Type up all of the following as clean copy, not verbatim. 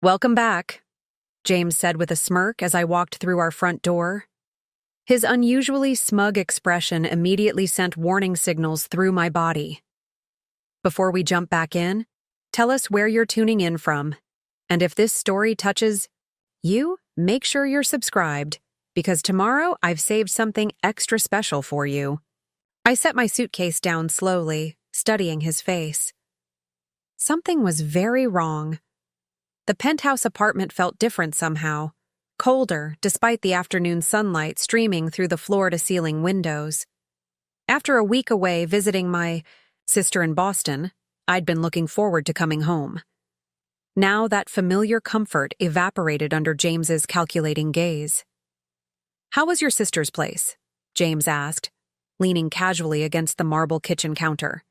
Welcome back, James said with a smirk as I walked through our front door. His unusually smug expression immediately sent warning signals through my body. Before we jump back in, tell us where you're tuning in from. And if this story touches you, make sure you're subscribed, because tomorrow I've saved something extra special for you. I set my suitcase down slowly, studying his face. Something was very wrong. The penthouse apartment felt different somehow, colder despite the afternoon sunlight streaming through the floor-to-ceiling windows. After a week away visiting my sister in Boston, I'd been looking forward to coming home. Now that familiar comfort evaporated under James's calculating gaze. "How was your sister's place?" James asked, leaning casually against the marble kitchen counter.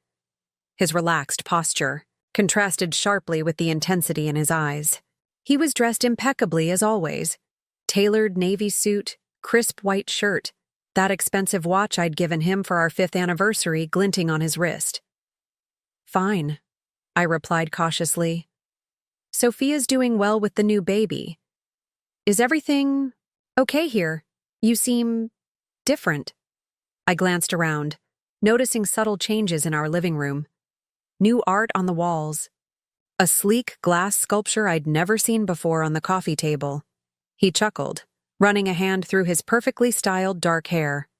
His relaxed posture contrasted sharply with the intensity in his eyes. He was dressed impeccably as always. Tailored navy suit, crisp white shirt, that expensive watch I'd given him for our 5th anniversary glinting on his wrist. "Fine," I replied cautiously. "Sophia's doing well with the new baby. Is everything okay here? You seem different." I glanced around, noticing subtle changes in our living room. New art on the walls. A sleek glass sculpture I'd never seen before on the coffee table. He chuckled, running a hand through his perfectly styled dark hair.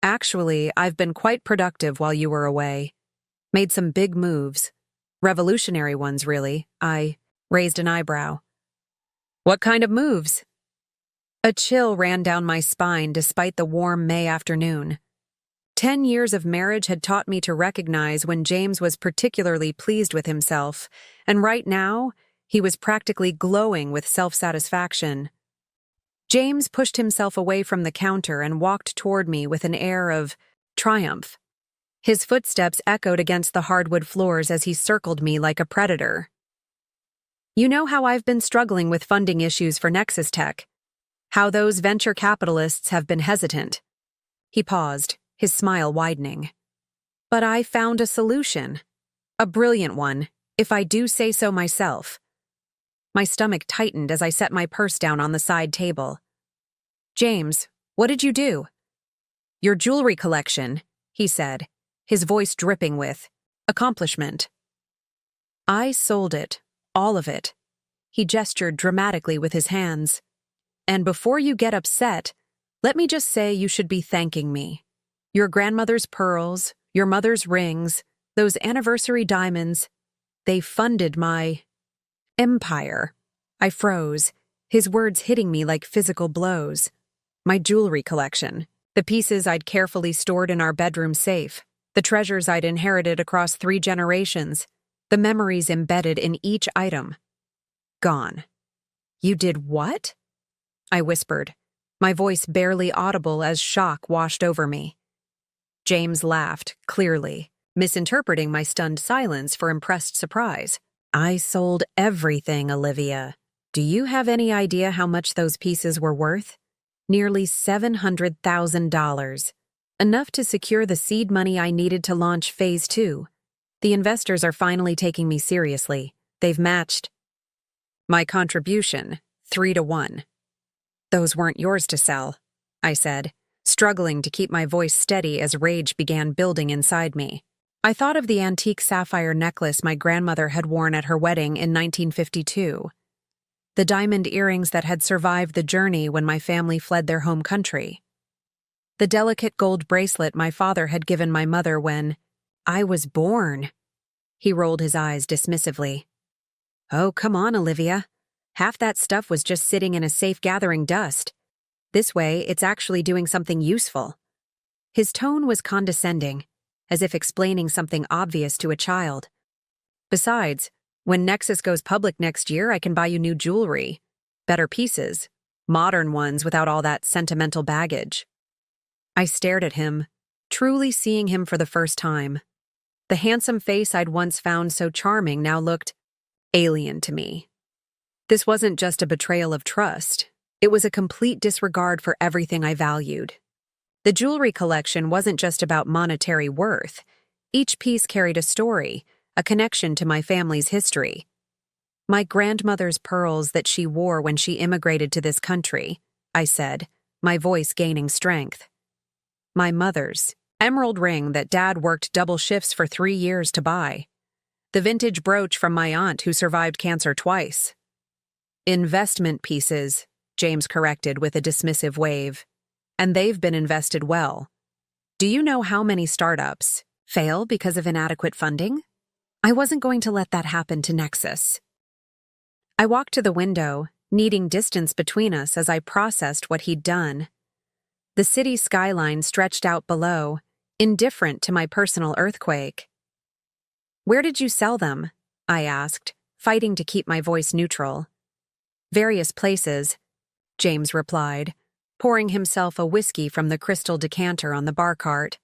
"Actually, I've been quite productive while you were away. Made some big moves. Revolutionary ones, really." I raised an eyebrow. "What kind of moves?" A chill ran down my spine despite the warm May afternoon. 10 years of marriage had taught me to recognize when James was particularly pleased with himself, and right now, he was practically glowing with self-satisfaction. James pushed himself away from the counter and walked toward me with an air of triumph. His footsteps echoed against the hardwood floors as he circled me like a predator. "You know how I've been struggling with funding issues for Nexus Tech? How those venture capitalists have been hesitant." He paused, his smile widening. "But I found a solution. A brilliant one, if I do say so myself." My stomach tightened as I set my purse down on the side table. "James, what did you do?" "Your jewelry collection," he said, his voice dripping with accomplishment. "I sold it, all of it." He gestured dramatically with his hands. "And before you get upset, let me just say you should be thanking me. Your grandmother's pearls, your mother's rings, those anniversary diamonds, they funded my empire." I froze, his words hitting me like physical blows. My jewelry collection, the pieces I'd carefully stored in our bedroom safe, the treasures I'd inherited across 3 generations, the memories embedded in each item. Gone. "You did what?" I whispered, my voice barely audible as shock washed over me. James laughed, clearly, misinterpreting my stunned silence for impressed surprise. "I sold everything, Olivia. Do you have any idea how much those pieces were worth? Nearly $700,000. Enough to secure the seed money I needed to launch Phase 2. The investors are finally taking me seriously. They've matched my contribution, 3-to-1. "Those weren't yours to sell," I said, struggling to keep my voice steady as rage began building inside me. I thought of the antique sapphire necklace my grandmother had worn at her wedding in 1952. The diamond earrings that had survived the journey when my family fled their home country. The delicate gold bracelet my father had given my mother when I was born. He rolled his eyes dismissively. "Oh, come on, Olivia. Half that stuff was just sitting in a safe gathering dust. This way, it's actually doing something useful." His tone was condescending, as if explaining something obvious to a child. "Besides, when Nexus goes public next year, I can buy you new jewelry. Better pieces. Modern ones without all that sentimental baggage." I stared at him, truly seeing him for the first time. The handsome face I'd once found so charming now looked alien to me. This wasn't just a betrayal of trust. It was a complete disregard for everything I valued. The jewelry collection wasn't just about monetary worth. Each piece carried a story, a connection to my family's history. My grandmother's pearls that she wore when she immigrated to this country, I said, my voice gaining strength. My mother's emerald ring that Dad worked double shifts for 3 years to buy. The vintage brooch from my aunt who survived cancer twice. Investment pieces, James corrected with a dismissive wave. And they've been invested well. Do you know how many startups fail because of inadequate funding? I wasn't going to let that happen to Nexus. I walked to the window, needing distance between us as I processed what he'd done. The city skyline stretched out below, indifferent to my personal earthquake. Where did you sell them? I asked, fighting to keep my voice neutral. Various places, James replied, pouring himself a whiskey from the crystal decanter on the bar cart.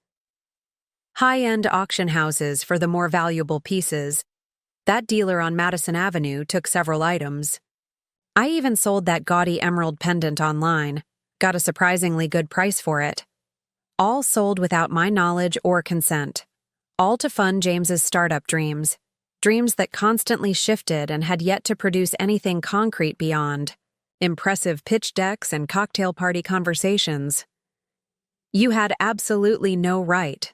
High-end auction houses for the more valuable pieces. That dealer on Madison Avenue took several items. I even sold that gaudy emerald pendant online, got a surprisingly good price for it. All sold without my knowledge or consent. All to fund James's startup dreams. Dreams that constantly shifted and had yet to produce anything concrete beyond impressive pitch decks and cocktail party conversations. You had absolutely no right,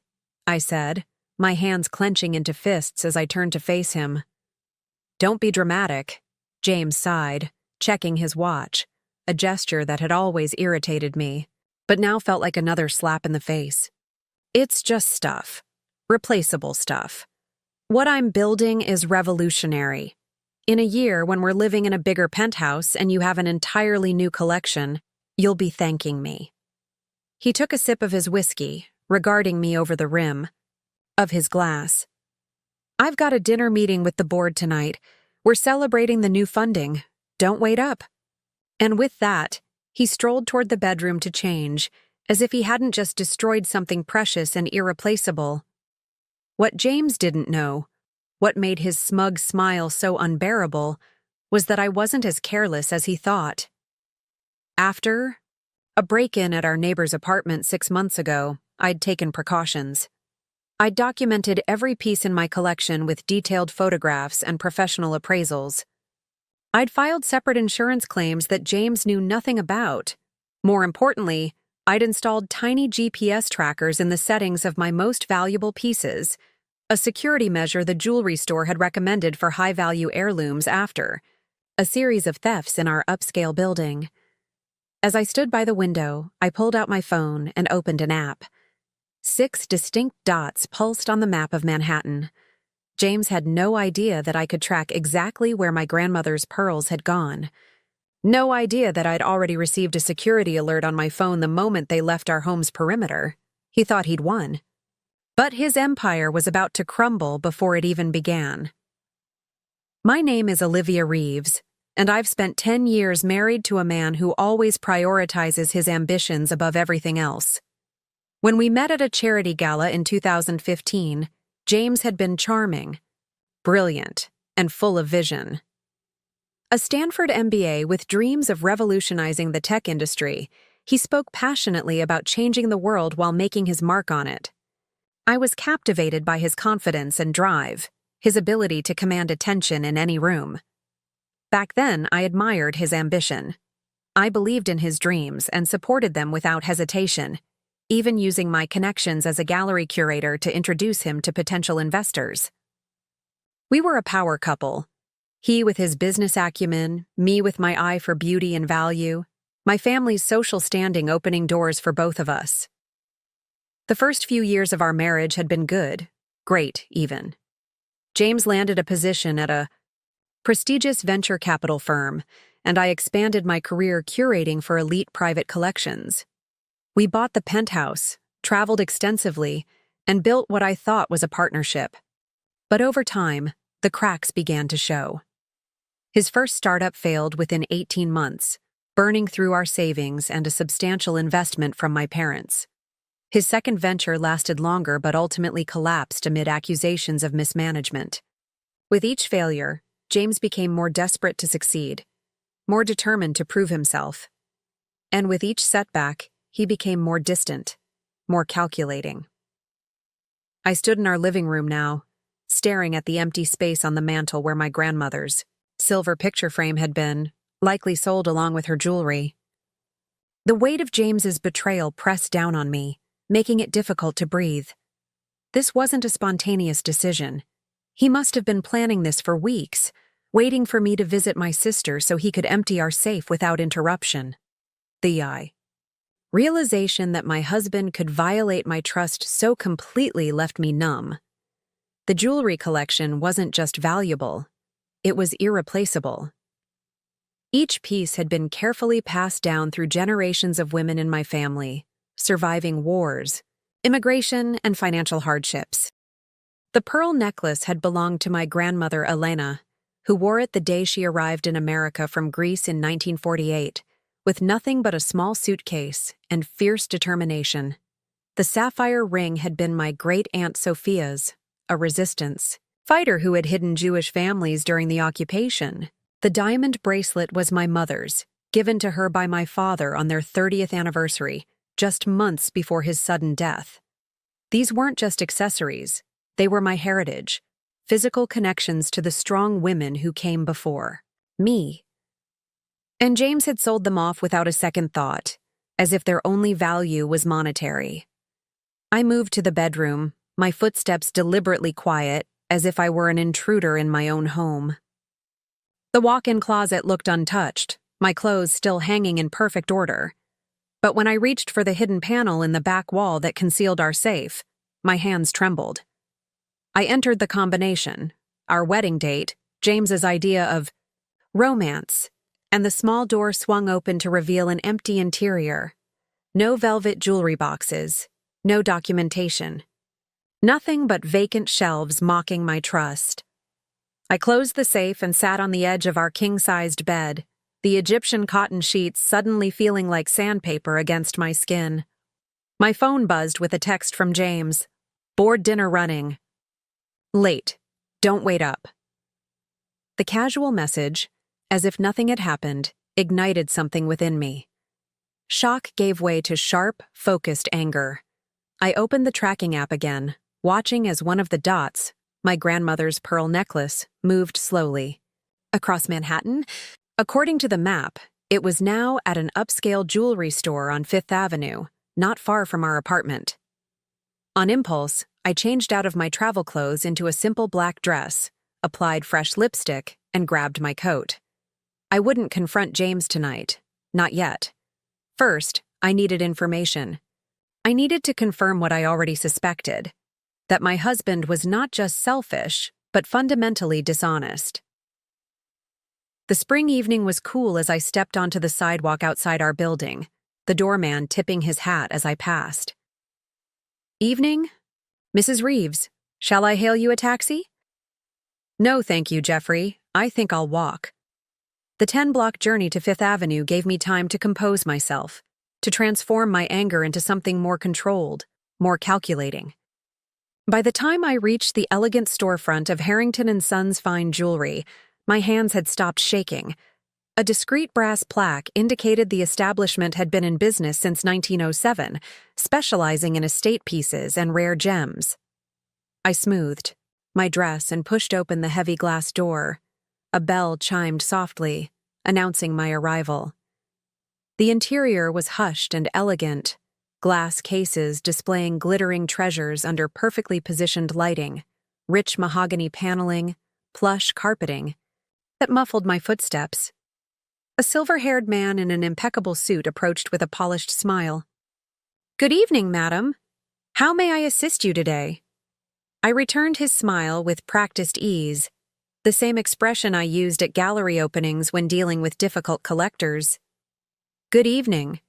I said, my hands clenching into fists as I turned to face him. Don't be dramatic, James sighed, checking his watch, a gesture that had always irritated me, but now felt like another slap in the face. It's just stuff. Replaceable stuff. What I'm building is revolutionary. In a year, when we're living in a bigger penthouse and you have an entirely new collection, you'll be thanking me. He took a sip of his whiskey, regarding me over the rim of his glass. I've got a dinner meeting with the board tonight. We're celebrating the new funding. Don't wait up. And with that, he strolled toward the bedroom to change, as if he hadn't just destroyed something precious and irreplaceable. What James didn't know, what made his smug smile so unbearable, was that I wasn't as careless as he thought. After a break-in at our neighbor's apartment 6 months ago, I'd taken precautions. I'd documented every piece in my collection with detailed photographs and professional appraisals. I'd filed separate insurance claims that James knew nothing about. More importantly, I'd installed tiny GPS trackers in the settings of my most valuable pieces, a security measure the jewelry store had recommended for high-value heirlooms after a series of thefts in our upscale building. As I stood by the window, I pulled out my phone and opened an app. 6 distinct dots pulsed on the map of Manhattan. James had no idea that I could track exactly where my grandmother's pearls had gone. No idea that I'd already received a security alert on my phone the moment they left our home's perimeter. He thought he'd won. But his empire was about to crumble before it even began. My name is Olivia Reeves, and I've spent 10 years married to a man who always prioritizes his ambitions above everything else. When we met at a charity gala in 2015, James had been charming, brilliant, and full of vision. A Stanford MBA with dreams of revolutionizing the tech industry, he spoke passionately about changing the world while making his mark on it. I was captivated by his confidence and drive, his ability to command attention in any room. Back then, I admired his ambition. I believed in his dreams and supported them without hesitation, even using my connections as a gallery curator to introduce him to potential investors. We were a power couple. He with his business acumen, me with my eye for beauty and value, my family's social standing opening doors for both of us. The first few years of our marriage had been good, great even. James landed a position at a prestigious venture capital firm, and I expanded my career curating for elite private collections. We bought the penthouse, traveled extensively, and built what I thought was a partnership. But over time, the cracks began to show. His first startup failed within 18 months, burning through our savings and a substantial investment from my parents. His second venture lasted longer but ultimately collapsed amid accusations of mismanagement. With each failure, James became more desperate to succeed, more determined to prove himself. And with each setback, he became more distant, more calculating. I stood in our living room now, staring at the empty space on the mantel where my grandmother's silver picture frame had been, likely sold along with her jewelry. The weight of James's betrayal pressed down on me, making it difficult to breathe. This wasn't a spontaneous decision. He must have been planning this for weeks, waiting for me to visit my sister so he could empty our safe without interruption. The realization that my husband could violate my trust so completely left me numb. The jewelry collection wasn't just valuable, it was irreplaceable. Each piece had been carefully passed down through generations of women in my family, surviving wars, immigration, and financial hardships. The pearl necklace had belonged to my grandmother Elena, who wore it the day she arrived in America from Greece in 1948, with nothing but a small suitcase and fierce determination. The sapphire ring had been my great-aunt Sophia's, a resistance fighter who had hidden Jewish families during the occupation. The diamond bracelet was my mother's, given to her by my father on their 30th anniversary, just months before his sudden death. These weren't just accessories, they were my heritage, physical connections to the strong women who came before me. And James had sold them off without a second thought, as if their only value was monetary. I moved to the bedroom, my footsteps deliberately quiet, as if I were an intruder in my own home. The walk-in closet looked untouched, my clothes still hanging in perfect order. But when I reached for the hidden panel in the back wall that concealed our safe, my hands trembled. I entered the combination, our wedding date, James's idea of romance, and the small door swung open to reveal an empty interior. No velvet jewelry boxes, no documentation. Nothing but vacant shelves mocking my trust. I closed the safe and sat on the edge of our king-sized bed, the Egyptian cotton sheets suddenly feeling like sandpaper against my skin. My phone buzzed with a text from James. Board dinner running. Late. Don't wait up. The casual message, as if nothing had happened, ignited something within me. Shock gave way to sharp, focused anger. I opened the tracking app again, watching as one of the dots, my grandmother's pearl necklace, moved slowly. Across Manhattan, according to the map, it was now at an upscale jewelry store on Fifth Avenue, not far from our apartment. On impulse, I changed out of my travel clothes into a simple black dress, applied fresh lipstick, and grabbed my coat. I wouldn't confront James tonight, not yet. First, I needed information. I needed to confirm what I already suspected, that my husband was not just selfish, but fundamentally dishonest. The spring evening was cool as I stepped onto the sidewalk outside our building, the doorman tipping his hat as I passed. Evening? Mrs. Reeves, shall I hail you a taxi? No, thank you, Jeffrey. I think I'll walk. The 10-block journey to Fifth Avenue gave me time to compose myself, to transform my anger into something more controlled, more calculating. By the time I reached the elegant storefront of Harrington & Sons Fine Jewelry, my hands had stopped shaking. A discreet brass plaque indicated the establishment had been in business since 1907, specializing in estate pieces and rare gems. I smoothed my dress and pushed open the heavy glass door. A bell chimed softly, announcing my arrival. The interior was hushed and elegant, glass cases displaying glittering treasures under perfectly positioned lighting, rich mahogany paneling, plush carpeting that muffled my footsteps. A silver-haired man in an impeccable suit approached with a polished smile. "Good evening, madam. How may I assist you today?" I returned his smile with practiced ease, the same expression I used at gallery openings when dealing with difficult collectors. "Good evening.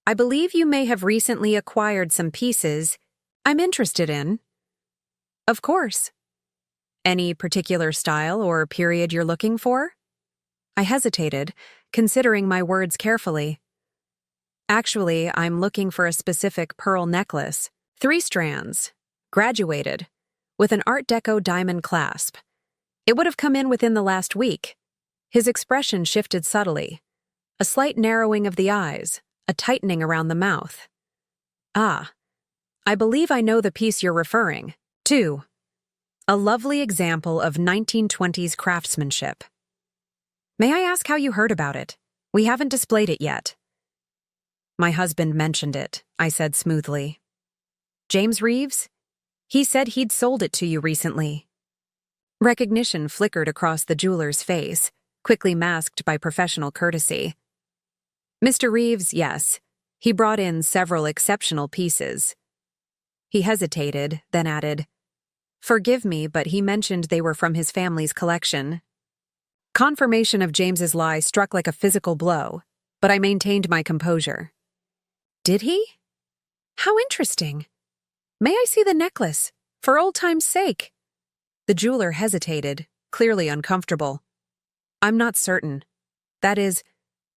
I believe you may have recently acquired some pieces I'm interested in." "Of course. Any particular style or period you're looking for?" I hesitated, considering my words carefully. "Actually, I'm looking for a specific pearl necklace, 3 strands, graduated, with an Art Deco diamond clasp. It would have come in within the last week." His expression shifted subtly. A slight narrowing of the eyes, a tightening around the mouth. "Ah, I believe I know the piece you're referring to. A lovely example of 1920s craftsmanship." May I ask how you heard about it? We haven't displayed it yet. My husband mentioned it, I said smoothly. James Reeves? He said he'd sold it to you recently. Recognition flickered across the jeweler's face, quickly masked by professional courtesy. Mr. Reeves, yes. He brought in several exceptional pieces. He hesitated, then added, Forgive me, but he mentioned they were from his family's collection. Confirmation of James's lie struck like a physical blow, but I maintained my composure. Did he? How interesting. May I see the necklace, for old time's sake? The jeweler hesitated, clearly uncomfortable. I'm not certain. That is,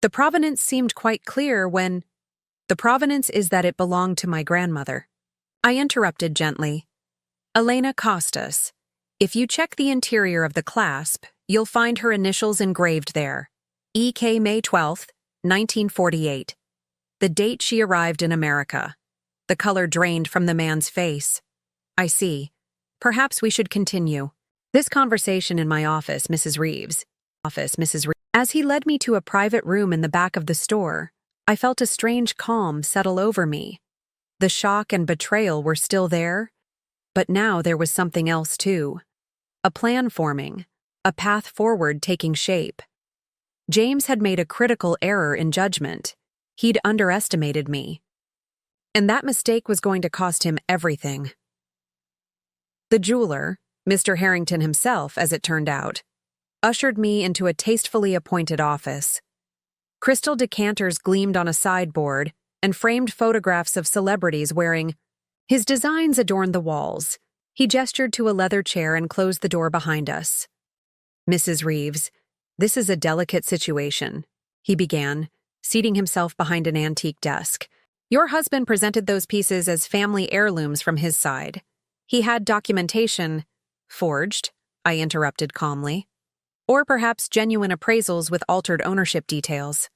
the provenance seemed quite clear when... The provenance is that it belonged to my grandmother. I interrupted gently. Elena Costas. If you check the interior of the clasp, you'll find her initials engraved there. E.K. May 12th, 1948. The date she arrived in America. The color drained from the man's face. I see. Perhaps we should continue. This conversation in my office, Mrs. Reeves. As he led me to a private room in the back of the store, I felt a strange calm settle over me. The shock and betrayal were still there, but now there was something else too. A plan forming, a path forward taking shape. James had made a critical error in judgment. He'd underestimated me. And that mistake was going to cost him everything. The jeweler, Mr. Harrington himself, as it turned out, ushered me into a tastefully appointed office. Crystal decanters gleamed on a sideboard, and framed photographs of celebrities wearing. His designs adorned the walls. He gestured to a leather chair and closed the door behind us. Mrs. Reeves, this is a delicate situation, he began, seating himself behind an antique desk. Your husband presented those pieces as family heirlooms from his side. He had documentation, forged, I interrupted calmly, or perhaps genuine appraisals with altered ownership details.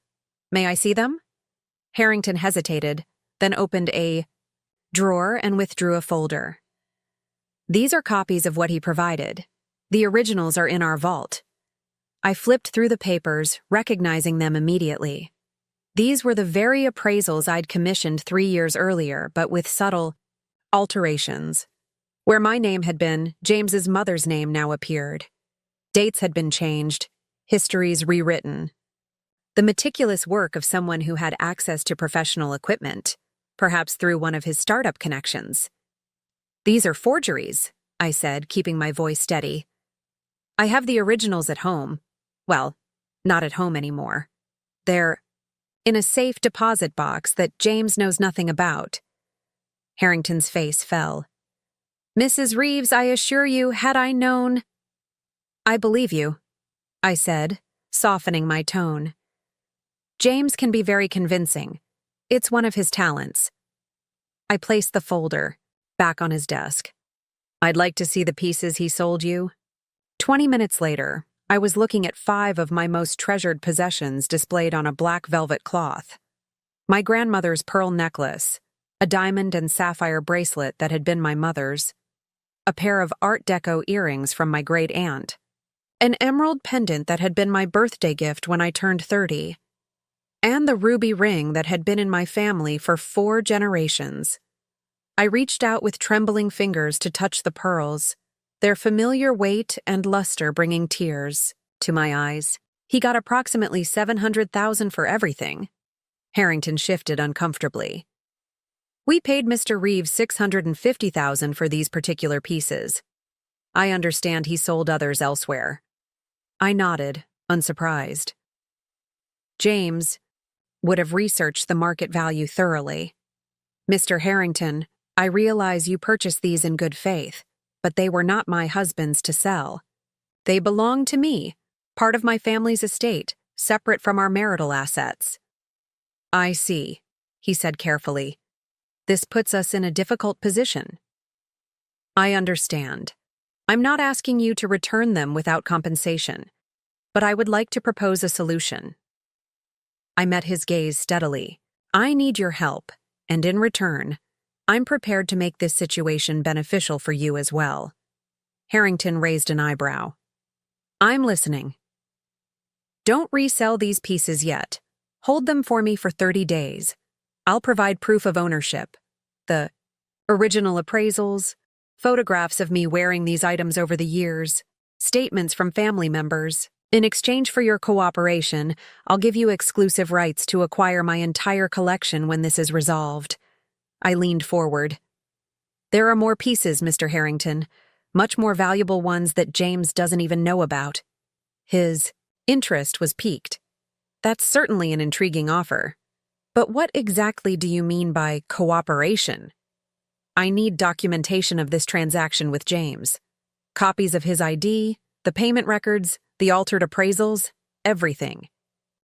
May I see them? Harrington hesitated, then opened a drawer and withdrew a folder. These are copies of what he provided. The originals are in our vault. I flipped through the papers, recognizing them immediately. These were the very appraisals I'd commissioned 3 years earlier, but with subtle alterations. Where my name had been, James's mother's name now appeared. Dates had been changed, histories rewritten. The meticulous work of someone who had access to professional equipment, perhaps through one of his startup connections. These are forgeries, I said, keeping my voice steady. I have the originals at home. Well, not at home anymore. They're in a safe deposit box that James knows nothing about. Harrington's face fell. Mrs. Reeves, I assure you, had I known... I believe you, I said, softening my tone. James can be very convincing. It's one of his talents. I placed the folder back on his desk. I'd like to see the pieces he sold you. 20 minutes later, I was looking at 5 of my most treasured possessions displayed on a black velvet cloth. My grandmother's pearl necklace, a diamond and sapphire bracelet that had been my mother's, a pair of Art Deco earrings from my great-aunt, an emerald pendant that had been my birthday gift when I turned 30, and the ruby ring that had been in my family for 4 generations. I reached out with trembling fingers to touch the pearls, their familiar weight and luster bringing tears to my eyes. He got approximately $700,000 for everything. Harrington shifted uncomfortably. We paid Mr. Reeves $650,000 for these particular pieces. I understand he sold others elsewhere. I nodded, unsurprised. James would have researched the market value thoroughly. Mr. Harrington, I realize you purchased these in good faith, but they were not my husband's to sell. They belong to me, part of my family's estate, separate from our marital assets. I see, he said carefully. This puts us in a difficult position. I understand. I'm not asking you to return them without compensation, but I would like to propose a solution. I met his gaze steadily. I need your help, and in return, I'm prepared to make this situation beneficial for you as well. Harrington raised an eyebrow. I'm listening. Don't resell these pieces yet. Hold them for me for 30 days. I'll provide proof of ownership. The original appraisals, photographs of me wearing these items over the years, statements from family members. In exchange for your cooperation, I'll give you exclusive rights to acquire my entire collection when this is resolved. I leaned forward. There are more pieces, Mr. Harrington, much more valuable ones that James doesn't even know about. His interest was piqued. That's certainly an intriguing offer. But what exactly do you mean by cooperation? I need documentation of this transaction with James. Copies of his ID, the payment records, the altered appraisals, everything.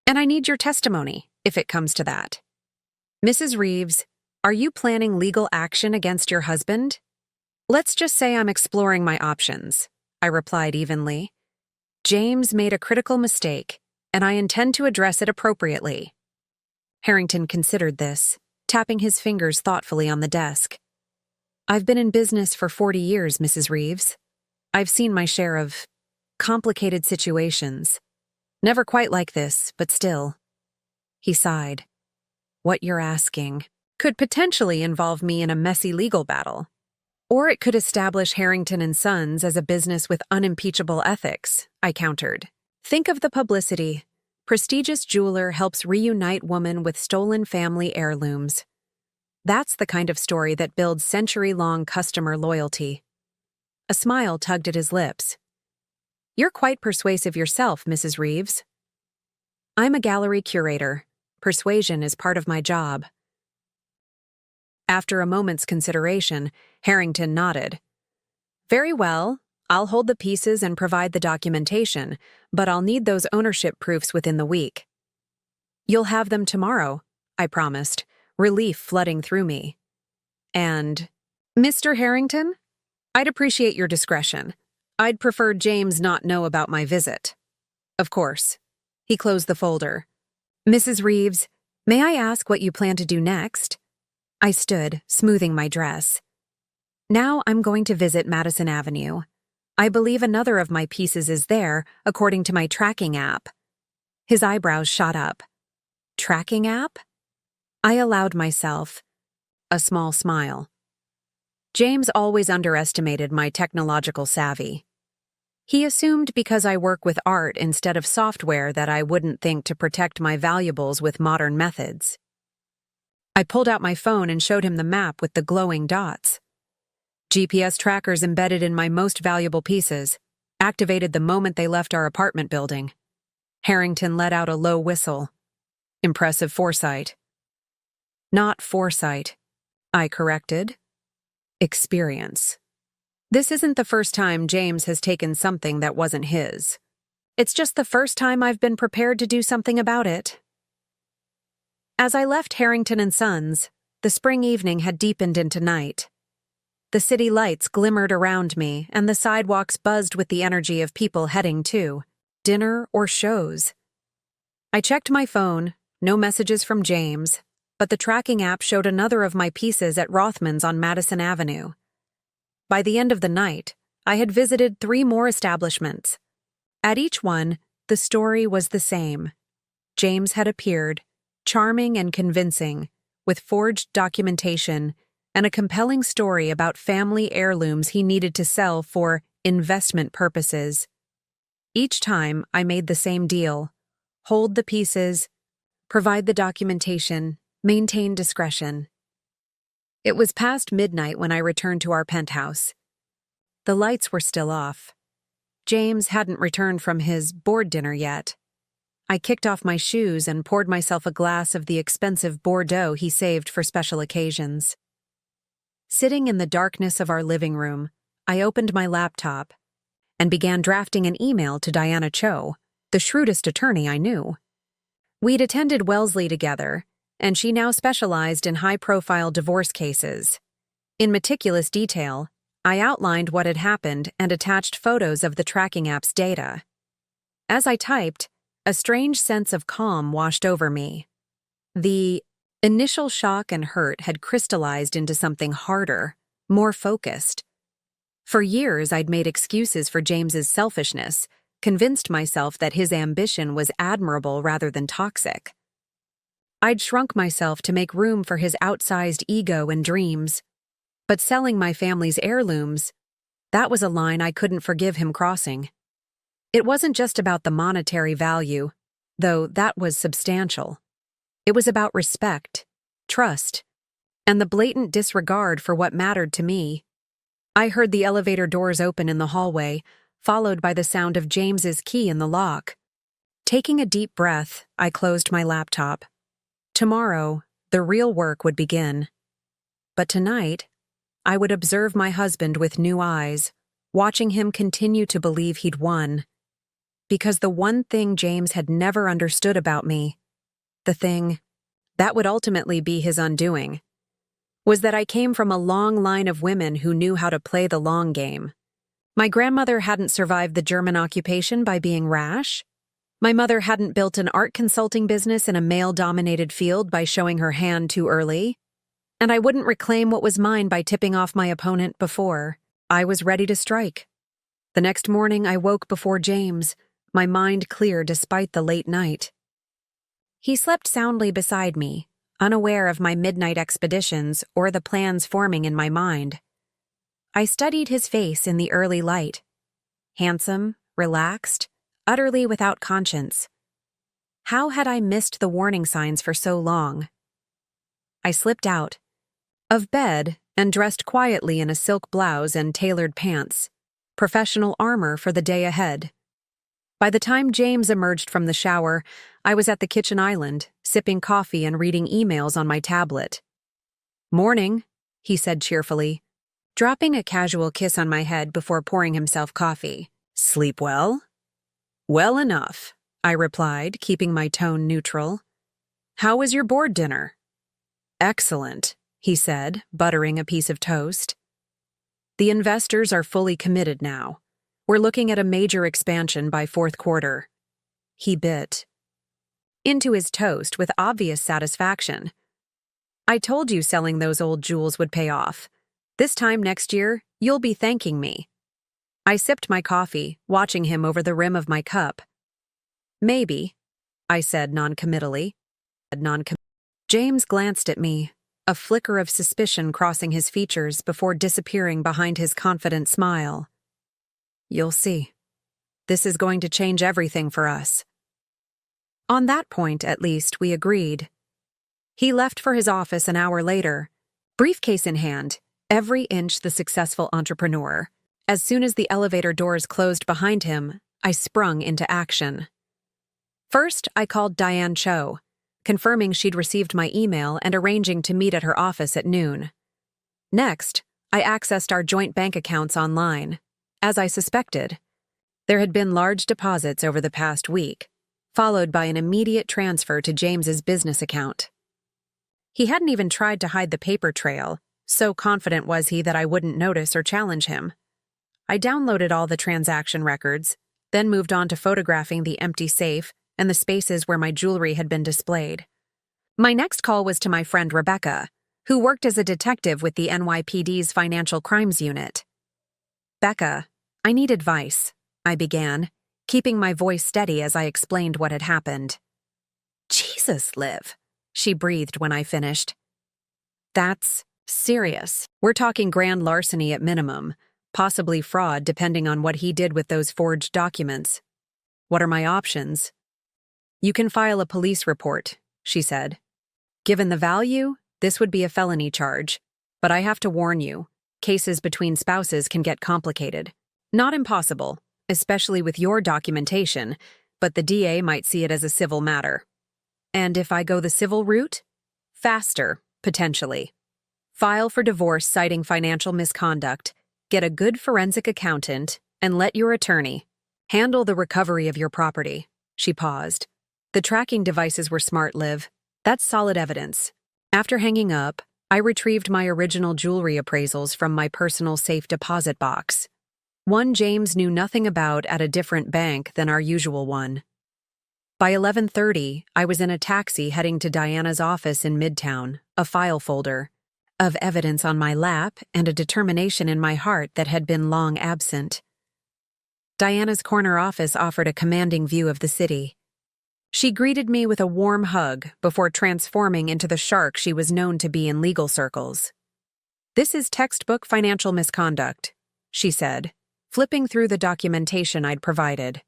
And I need your testimony, if it comes to that. Mrs. Reeves, are you planning legal action against your husband? Let's just say I'm exploring my options, I replied evenly. James made a critical mistake, and I intend to address it appropriately. Harrington considered this, tapping his fingers thoughtfully on the desk. I've been in business for 40 years, Mrs. Reeves. I've seen my share of complicated situations. Never quite like this, but still. He sighed. What you're asking could potentially involve me in a messy legal battle. Or it could establish Harrington and Sons as a business with unimpeachable ethics, I countered. Think of the publicity. Prestigious jeweler helps reunite woman with stolen family heirlooms. That's the kind of story that builds century-long customer loyalty. A smile tugged at his lips. You're quite persuasive yourself, Mrs. Reeves. I'm a gallery curator. Persuasion is part of my job. After a moment's consideration, Harrington nodded. Very well, I'll hold the pieces and provide the documentation, but I'll need those ownership proofs within the week. You'll have them tomorrow, I promised, relief flooding through me. And, Mr. Harrington? I'd appreciate your discretion. I'd prefer James not know about my visit. Of course. He closed the folder. Mrs. Reeves, may I ask what you plan to do next? I stood, smoothing my dress. Now I'm going to visit Madison Avenue. I believe another of my pieces is there, according to my tracking app. His eyebrows shot up. Tracking app? I allowed myself a small smile. James always underestimated my technological savvy. He assumed because I work with art instead of software that I wouldn't think to protect my valuables with modern methods. I pulled out my phone and showed him the map with the glowing dots. GPS trackers embedded in my most valuable pieces, activated the moment they left our apartment building. Harrington let out a low whistle. Impressive foresight. Not foresight, I corrected. Experience. This isn't the first time James has taken something that wasn't his. It's just the first time I've been prepared to do something about it. As I left Harrington and Sons, the spring evening had deepened into night. The city lights glimmered around me, and the sidewalks buzzed with the energy of people heading to dinner or shows. I checked my phone, no messages from James, but the tracking app showed another of my pieces at Rothman's on Madison Avenue. By the end of the night, I had visited 3 more establishments. At each one, the story was the same. James had appeared, charming and convincing, with forged documentation and a compelling story about family heirlooms he needed to sell for investment purposes. Each time, I made the same deal: hold the pieces, provide the documentation, maintain discretion. It was past midnight when I returned to our penthouse. The lights were still off. James hadn't returned from his board dinner yet. I kicked off my shoes and poured myself a glass of the expensive Bordeaux he saved for special occasions. Sitting in the darkness of our living room, I opened my laptop and began drafting an email to Diana Cho, the shrewdest attorney I knew. We'd attended Wellesley together, and she now specialized in high-profile divorce cases. In meticulous detail, I outlined what had happened and attached photos of the tracking app's data. As I typed, a strange sense of calm washed over me. The initial shock and hurt had crystallized into something harder, more focused. For years, I'd made excuses for James's selfishness, convinced myself that his ambition was admirable rather than toxic. I'd shrunk myself to make room for his outsized ego and dreams, but selling my family's heirlooms, that was a line I couldn't forgive him crossing. It wasn't just about the monetary value, though that was substantial. It was about respect, trust, and the blatant disregard for what mattered to me. I heard the elevator doors open in the hallway, followed by the sound of James's key in the lock. Taking a deep breath, I closed my laptop. Tomorrow, the real work would begin. But tonight, I would observe my husband with new eyes, watching him continue to believe he'd won. Because the one thing James had never understood about me, the thing that would ultimately be his undoing, was that I came from a long line of women who knew how to play the long game. My grandmother hadn't survived the German occupation by being rash. My mother hadn't built an art consulting business in a male-dominated field by showing her hand too early. And I wouldn't reclaim what was mine by tipping off my opponent before. I was ready to strike. The next morning, I woke before James, my mind clear despite the late night. He slept soundly beside me, unaware of my midnight expeditions or the plans forming in my mind. I studied his face in the early light. Handsome, relaxed, utterly without conscience. How had I missed the warning signs for so long? I slipped out of bed and dressed quietly in a silk blouse and tailored pants, professional armor for the day ahead. By the time James emerged from the shower, I was at the kitchen island, sipping coffee and reading emails on my tablet. "Morning," he said cheerfully, dropping a casual kiss on my head before pouring himself coffee. "Sleep well?" "Well enough," I replied, keeping my tone neutral. "How was your board dinner?" "Excellent," he said, buttering a piece of toast. "The investors are fully committed now. We're looking at a major expansion by fourth quarter." He bit into his toast with obvious satisfaction. "I told you selling those old jewels would pay off. This time next year, you'll be thanking me." I sipped my coffee, watching him over the rim of my cup. "Maybe," I said noncommittally. James glanced at me, a flicker of suspicion crossing his features before disappearing behind his confident smile. "You'll see. This is going to change everything for us." On that point, at least, we agreed. He left for his office an hour later, briefcase in hand, every inch the successful entrepreneur. As soon as the elevator doors closed behind him, I sprung into action. First, I called Diane Cho, confirming she'd received my email and arranging to meet at her office at noon. Next, I accessed our joint bank accounts online. As I suspected, there had been large deposits over the past week, followed by an immediate transfer to James's business account. He hadn't even tried to hide the paper trail, so confident was he that I wouldn't notice or challenge him. I downloaded all the transaction records, then moved on to photographing the empty safe and the spaces where my jewelry had been displayed. My next call was to my friend Rebecca, who worked as a detective with the NYPD's Financial Crimes Unit. "Becca, I need advice," I began, keeping my voice steady as I explained what had happened. "Jesus, Liv," she breathed when I finished. "That's serious. We're talking grand larceny at minimum, possibly fraud depending on what he did with those forged documents. What are my options?" "You can file a police report," she said. "Given the value, this would be a felony charge, but I have to warn you, cases between spouses can get complicated. Not impossible, especially with your documentation, but the DA might see it as a civil matter. And if I go the civil route? Faster, potentially. File for divorce citing financial misconduct, get a good forensic accountant, and let your attorney handle the recovery of your property." She paused. "The tracking devices were smart, Liv. That's solid evidence." After hanging up, I retrieved my original jewelry appraisals from my personal safe deposit box. One James knew nothing about at a different bank than our usual one. By 11:30, I was in a taxi heading to Diana's office in Midtown, a file folder of evidence on my lap and a determination in my heart that had been long absent. Diana's corner office offered a commanding view of the city. She greeted me with a warm hug before transforming into the shark she was known to be in legal circles. "This is textbook financial misconduct," she said, flipping through the documentation I'd provided.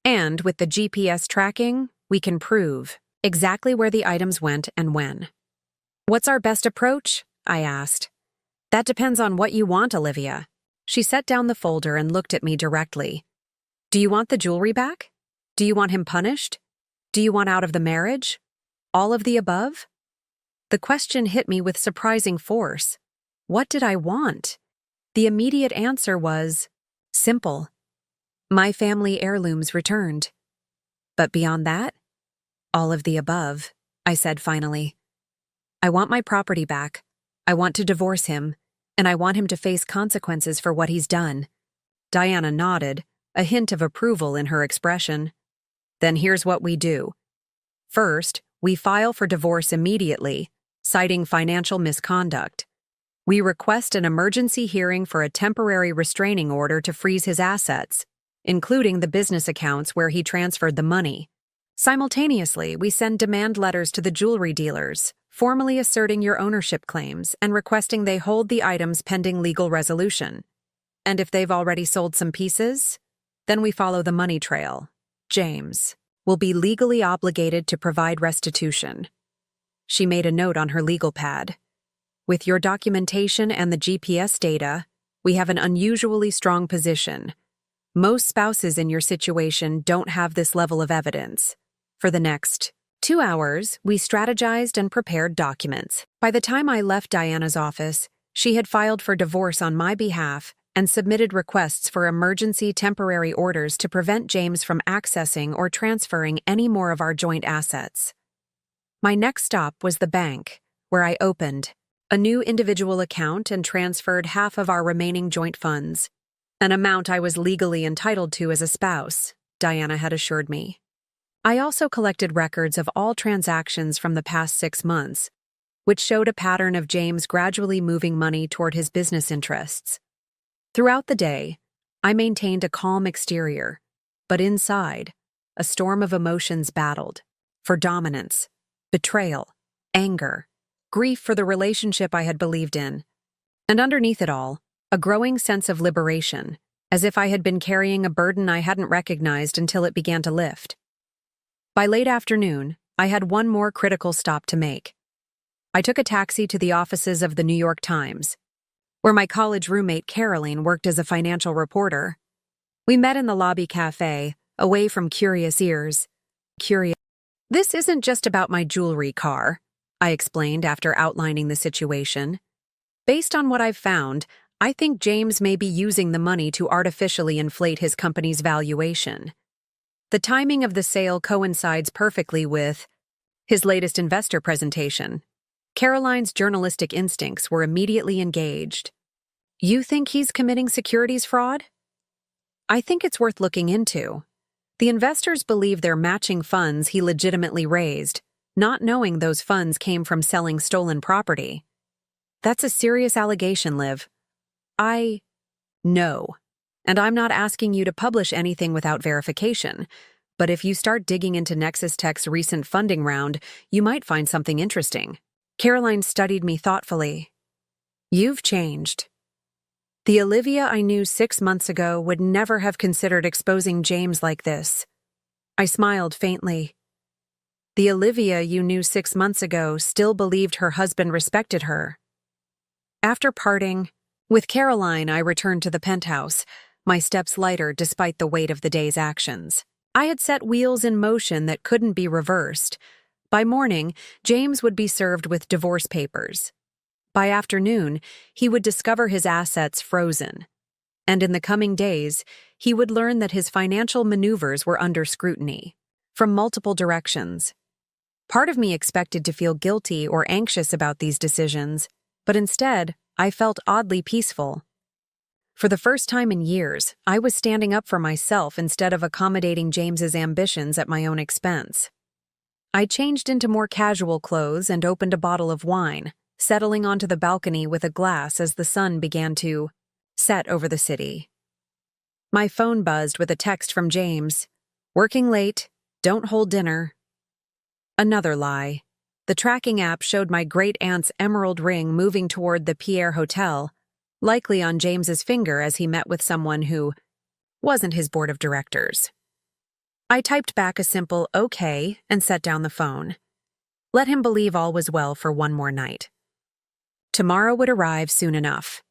"And with the GPS tracking, we can prove exactly where the items went and when." "What's our best approach?" I asked. "That depends on what you want, Olivia." She set down the folder and looked at me directly. "Do you want the jewelry back? Do you want him punished? Do you want out of the marriage? All of the above?" The question hit me with surprising force. What did I want? The immediate answer was simple. My family heirlooms returned. But beyond that, all of the above, I said finally. I want my property back. I want to divorce him, and I want him to face consequences for what he's done. Diana nodded, a hint of approval in her expression. "Then here's what we do. First, we file for divorce immediately, citing financial misconduct. We request an emergency hearing for a temporary restraining order to freeze his assets, including the business accounts where he transferred the money. Simultaneously, we send demand letters to the jewelry dealers, formally asserting your ownership claims and requesting they hold the items pending legal resolution. And if they've already sold some pieces, then we follow the money trail. James will be legally obligated to provide restitution." She made a note on her legal pad. "With your documentation and the GPS data, we have an unusually strong position. Most spouses in your situation don't have this level of evidence." For the next 2 hours, we strategized and prepared documents. By the time I left Diana's office, she had filed for divorce on my behalf and submitted requests for emergency temporary orders to prevent James from accessing or transferring any more of our joint assets. My next stop was the bank, where I opened a new individual account and transferred half of our remaining joint funds, an amount I was legally entitled to as a spouse, Diana had assured me. I also collected records of all transactions from the past 6 months, which showed a pattern of James gradually moving money toward his business interests. Throughout the day, I maintained a calm exterior, but inside, a storm of emotions battled for dominance, betrayal, anger, grief for the relationship I had believed in, and underneath it all, a growing sense of liberation, as if I had been carrying a burden I hadn't recognized until it began to lift. By late afternoon, I had one more critical stop to make. I took a taxi to the offices of the New York Times, where my college roommate Caroline worked as a financial reporter. We met in the lobby cafe, away from curious ears. "This isn't just about my jewelry car," I explained after outlining the situation. "Based on what I've found, I think James may be using the money to artificially inflate his company's valuation. The timing of the sale coincides perfectly with his latest investor presentation." Caroline's journalistic instincts were immediately engaged. "You think he's committing securities fraud?" "I think it's worth looking into. The investors believe they're matching funds he legitimately raised, not knowing those funds came from selling stolen property. That's a serious allegation, Liv." "I know, and I'm not asking you to publish anything without verification, but if you start digging into Nexus Tech's recent funding round, you might find something interesting." Caroline studied me thoughtfully. "You've changed. The Olivia I knew 6 months ago would never have considered exposing James like this." I smiled faintly. "The Olivia you knew 6 months ago still believed her husband respected her." After parting with Caroline, I returned to the penthouse, my steps lighter despite the weight of the day's actions. I had set wheels in motion that couldn't be reversed. By morning, James would be served with divorce papers. By afternoon, he would discover his assets frozen. And in the coming days, he would learn that his financial maneuvers were under scrutiny from multiple directions. Part of me expected to feel guilty or anxious about these decisions, but instead, I felt oddly peaceful. For the first time in years, I was standing up for myself instead of accommodating James's ambitions at my own expense. I changed into more casual clothes and opened a bottle of wine, settling onto the balcony with a glass as the sun began to set over the city. My phone buzzed with a text from James. Working late, don't hold dinner. Another lie. The tracking app showed my great-aunt's emerald ring moving toward the Pierre Hotel, likely on James's finger as he met with someone who wasn't his board of directors. I typed back a simple okay and set down the phone. Let him believe all was well for one more night. Tomorrow would arrive soon enough.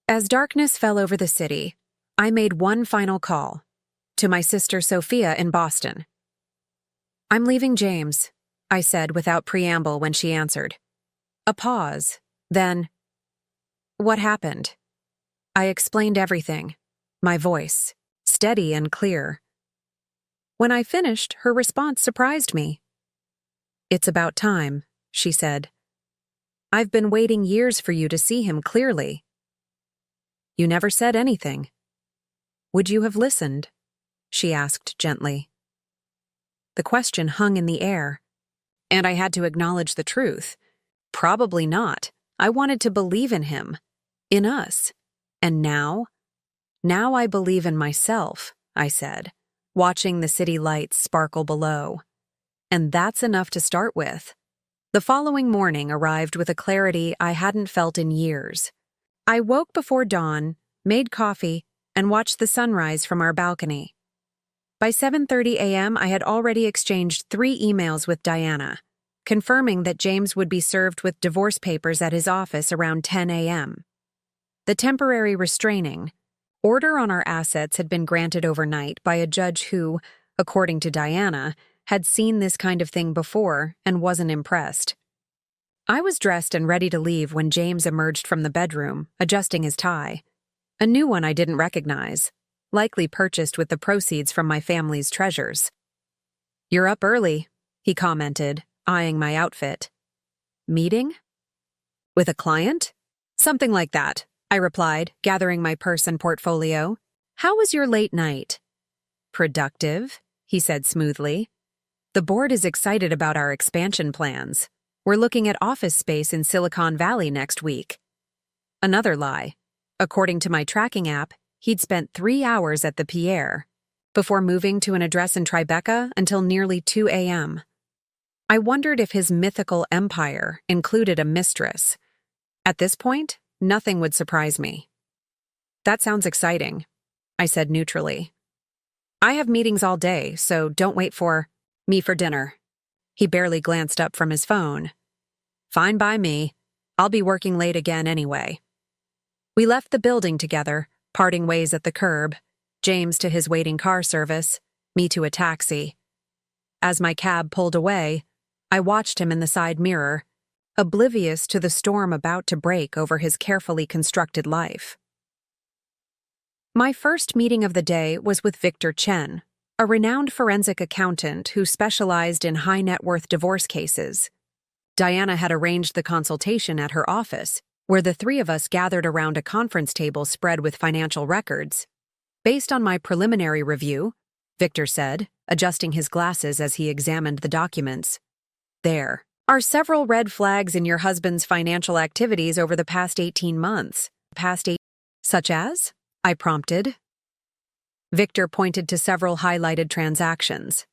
As darkness fell over the city, I made one final call to my sister Sophia in Boston. I'm leaving James, I said without preamble when she answered. A pause, then, what happened? I explained everything, my voice, steady and clear. When I finished, her response surprised me. It's about time, she said. I've been waiting years for you to see him clearly. You never said anything. Would you have listened? She asked gently. The question hung in the air, and I had to acknowledge the truth. Probably not. I wanted to believe in him, in us. And now? Now I believe in myself, I said, watching the city lights sparkle below. And that's enough to start with. The following morning arrived with a clarity I hadn't felt in years. I woke before dawn, made coffee, and watched the sunrise from our balcony. By 7:30 a.m., I had already exchanged 3 emails with Diana, confirming that James would be served with divorce papers at his office around 10 a.m. The temporary restraining order on our assets had been granted overnight by a judge who, according to Diana, had seen this kind of thing before and wasn't impressed. I was dressed and ready to leave when James emerged from the bedroom, adjusting his tie. A new one I didn't recognize, likely purchased with the proceeds from my family's treasures. You're up early, he commented, eyeing my outfit. Meeting? With a client? Something like that, I replied, gathering my purse and portfolio. How was your late night? Productive, he said smoothly. The board is excited about our expansion plans. We're looking at office space in Silicon Valley next week. Another lie. According to my tracking app, he'd spent 3 hours at the Pierre before moving to an address in Tribeca until nearly 2 a.m. I wondered if his mythical empire included a mistress. At this point, nothing would surprise me. That sounds exciting, I said neutrally. I have meetings all day, so don't wait for me for dinner. He barely glanced up from his phone. Fine by me. I'll be working late again anyway. We left the building together, parting ways at the curb, James to his waiting car service, me to a taxi. As my cab pulled away, I watched him in the side mirror, oblivious to the storm about to break over his carefully constructed life. My first meeting of the day was with Victor Chen, a renowned forensic accountant who specialized in high-net-worth divorce cases. Diana had arranged the consultation at her office, where the 3 of us gathered around a conference table spread with financial records. Based on my preliminary review, Victor said, adjusting his glasses as he examined the documents, there are several red flags in your husband's financial activities over the past 18 months. Such as? I prompted. Victor pointed to several highlighted transactions.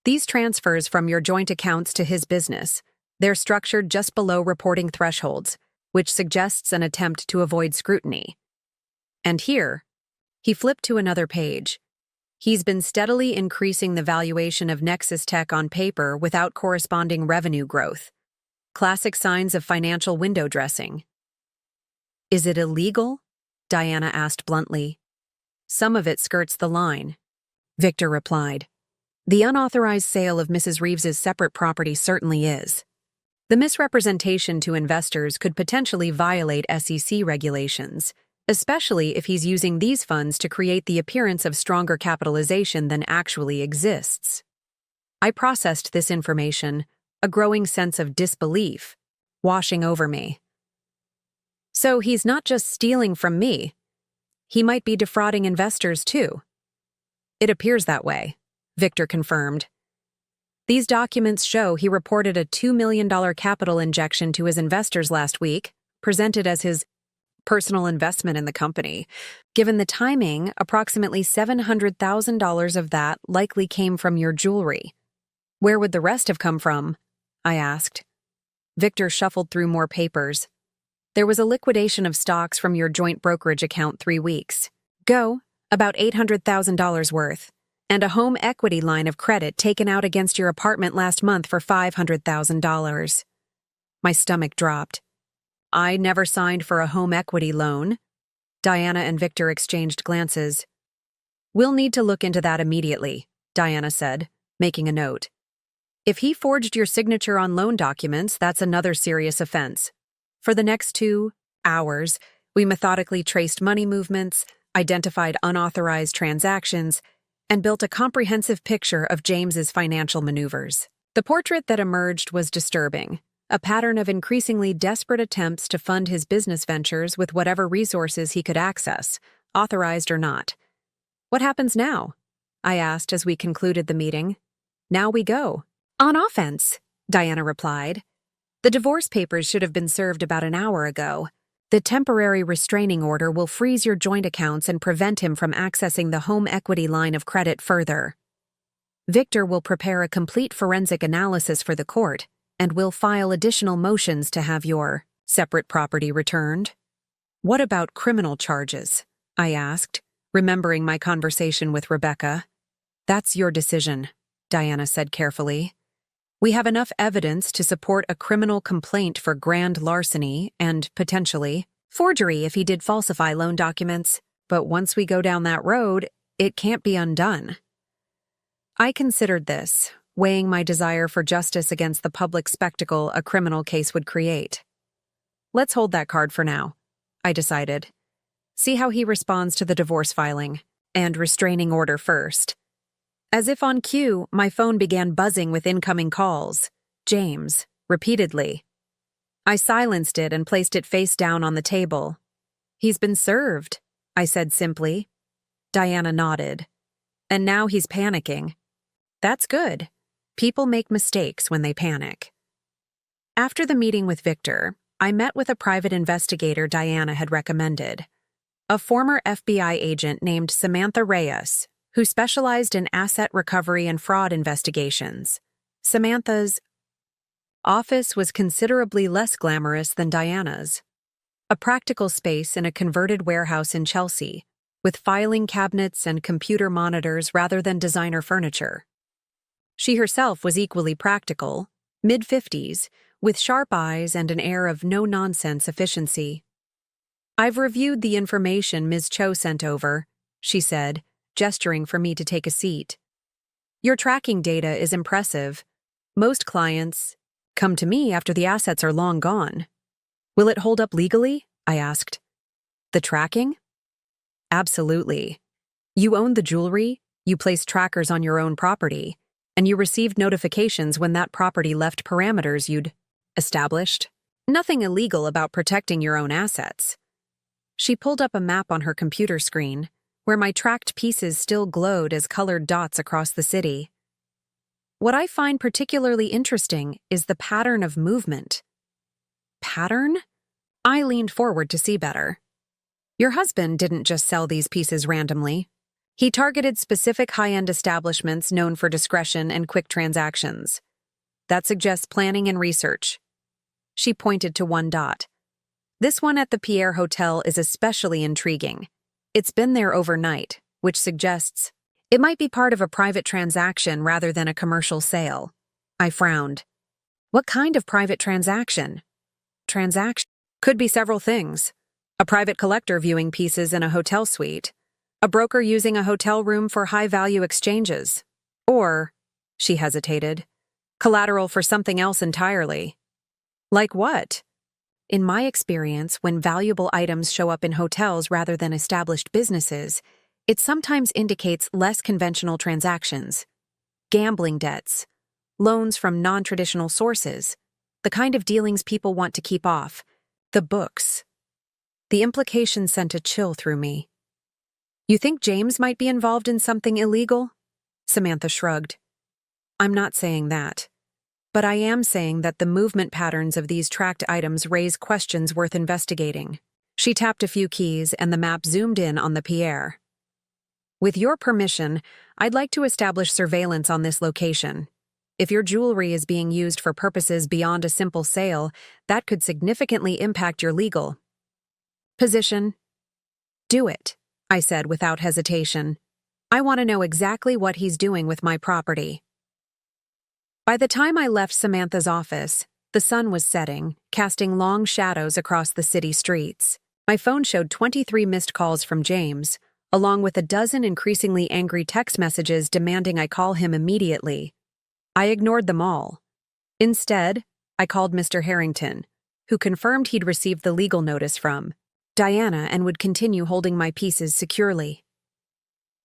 These transfers from your joint accounts to his business, they're structured just below reporting thresholds, which suggests an attempt to avoid scrutiny. And here, he flipped to another page. He's been steadily increasing the valuation of Nexus Tech on paper without corresponding revenue growth. Classic signs of financial window dressing. Is it illegal? Diana asked bluntly. Some of it skirts the line, Victor replied. The unauthorized sale of Mrs. Reeves's separate property certainly is. The misrepresentation to investors could potentially violate SEC regulations, especially if he's using these funds to create the appearance of stronger capitalization than actually exists. I processed this information, a growing sense of disbelief washing over me. So he's not just stealing from me. He might be defrauding investors too. It appears that way, Victor confirmed. These documents show he reported a $2 million capital injection to his investors last week, presented as his personal investment in the company. Given the timing, approximately $700,000 of that likely came from your jewelry. Where would the rest have come from? I asked. Victor shuffled through more papers. There was a liquidation of stocks from your joint brokerage account 3 weeks ago, about $800,000 worth, and a home equity line of credit taken out against your apartment last month for $500,000. My stomach dropped. I never signed for a home equity loan. Diana and Victor exchanged glances. We'll need to look into that immediately, Diana said, making a note. If he forged your signature on loan documents, that's another serious offense. For the next 2 hours, we methodically traced money movements, identified unauthorized transactions, and built a comprehensive picture of James's financial maneuvers. The portrait that emerged was disturbing, a pattern of increasingly desperate attempts to fund his business ventures with whatever resources he could access, authorized or not. What happens now? I asked as we concluded the meeting. Now we go. On offense, Diana replied. The divorce papers should have been served about an hour ago. The temporary restraining order will freeze your joint accounts and prevent him from accessing the home equity line of credit further. Victor will prepare a complete forensic analysis for the court, and will file additional motions to have your separate property returned. What about criminal charges? I asked, remembering my conversation with Rebecca. That's your decision, Diana said carefully. We have enough evidence to support a criminal complaint for grand larceny and, potentially, forgery if he did falsify loan documents. But once we go down that road, it can't be undone. I considered this, weighing my desire for justice against the public spectacle a criminal case would create. Let's hold that card for now, I decided. See how he responds to the divorce filing, and restraining order first. As if on cue, my phone began buzzing with incoming calls. James, repeatedly. I silenced it and placed it face down on the table. He's been served, I said simply. Diana nodded. And now he's panicking. That's good. People make mistakes when they panic. After the meeting with Victor, I met with a private investigator Diana had recommended. A former FBI agent named Samantha Reyes, who specialized in asset recovery and fraud investigations. Samantha's office was considerably less glamorous than Diana's. A practical space in a converted warehouse in Chelsea, with filing cabinets and computer monitors rather than designer furniture. She herself was equally practical, mid-50s, with sharp eyes and an air of no-nonsense efficiency. I've reviewed the information Ms. Cho sent over, she said, gesturing for me to take a seat. Your tracking data is impressive. Most clients come to me after the assets are long gone. Will it hold up legally? I asked. The tracking? Absolutely. You own the jewelry, you placed trackers on your own property, and you received notifications when that property left parameters you'd established. Nothing illegal about protecting your own assets. She pulled up a map on her computer screen, where my tracked pieces still glowed as colored dots across the city. What I find particularly interesting is the pattern of movement. Pattern? I leaned forward to see better. Your husband didn't just sell these pieces randomly. He targeted specific high-end establishments known for discretion and quick transactions. That suggests planning and research. She pointed to one dot. This one at the Pierre Hotel is especially intriguing. It's been there overnight, which suggests it might be part of a private transaction rather than a commercial sale. I frowned. What kind of private transaction? Transaction could be several things. A private collector viewing pieces in a hotel suite. A broker using a hotel room for high-value exchanges. Or, she hesitated, collateral for something else entirely. Like what? In my experience, when valuable items show up in hotels rather than established businesses, it sometimes indicates less conventional transactions. Gambling debts, loans from non-traditional sources, the kind of dealings people want to keep off, the books. The implication sent a chill through me. You think James might be involved in something illegal? Samantha shrugged. I'm not saying that. But I am saying that the movement patterns of these tracked items raise questions worth investigating. She tapped a few keys and the map zoomed in on the Pierre. With your permission, I'd like to establish surveillance on this location. If your jewelry is being used for purposes beyond a simple sale, that could significantly impact your legal position. Do it, I said without hesitation. I want to know exactly what he's doing with my property. By the time I left Samantha's office, the sun was setting, casting long shadows across the city streets. My phone showed 23 missed calls from James, along with a dozen increasingly angry text messages demanding I call him immediately. I ignored them all. Instead, I called Mr. Harrington, who confirmed he'd received the legal notice from Diana and would continue holding my pieces securely.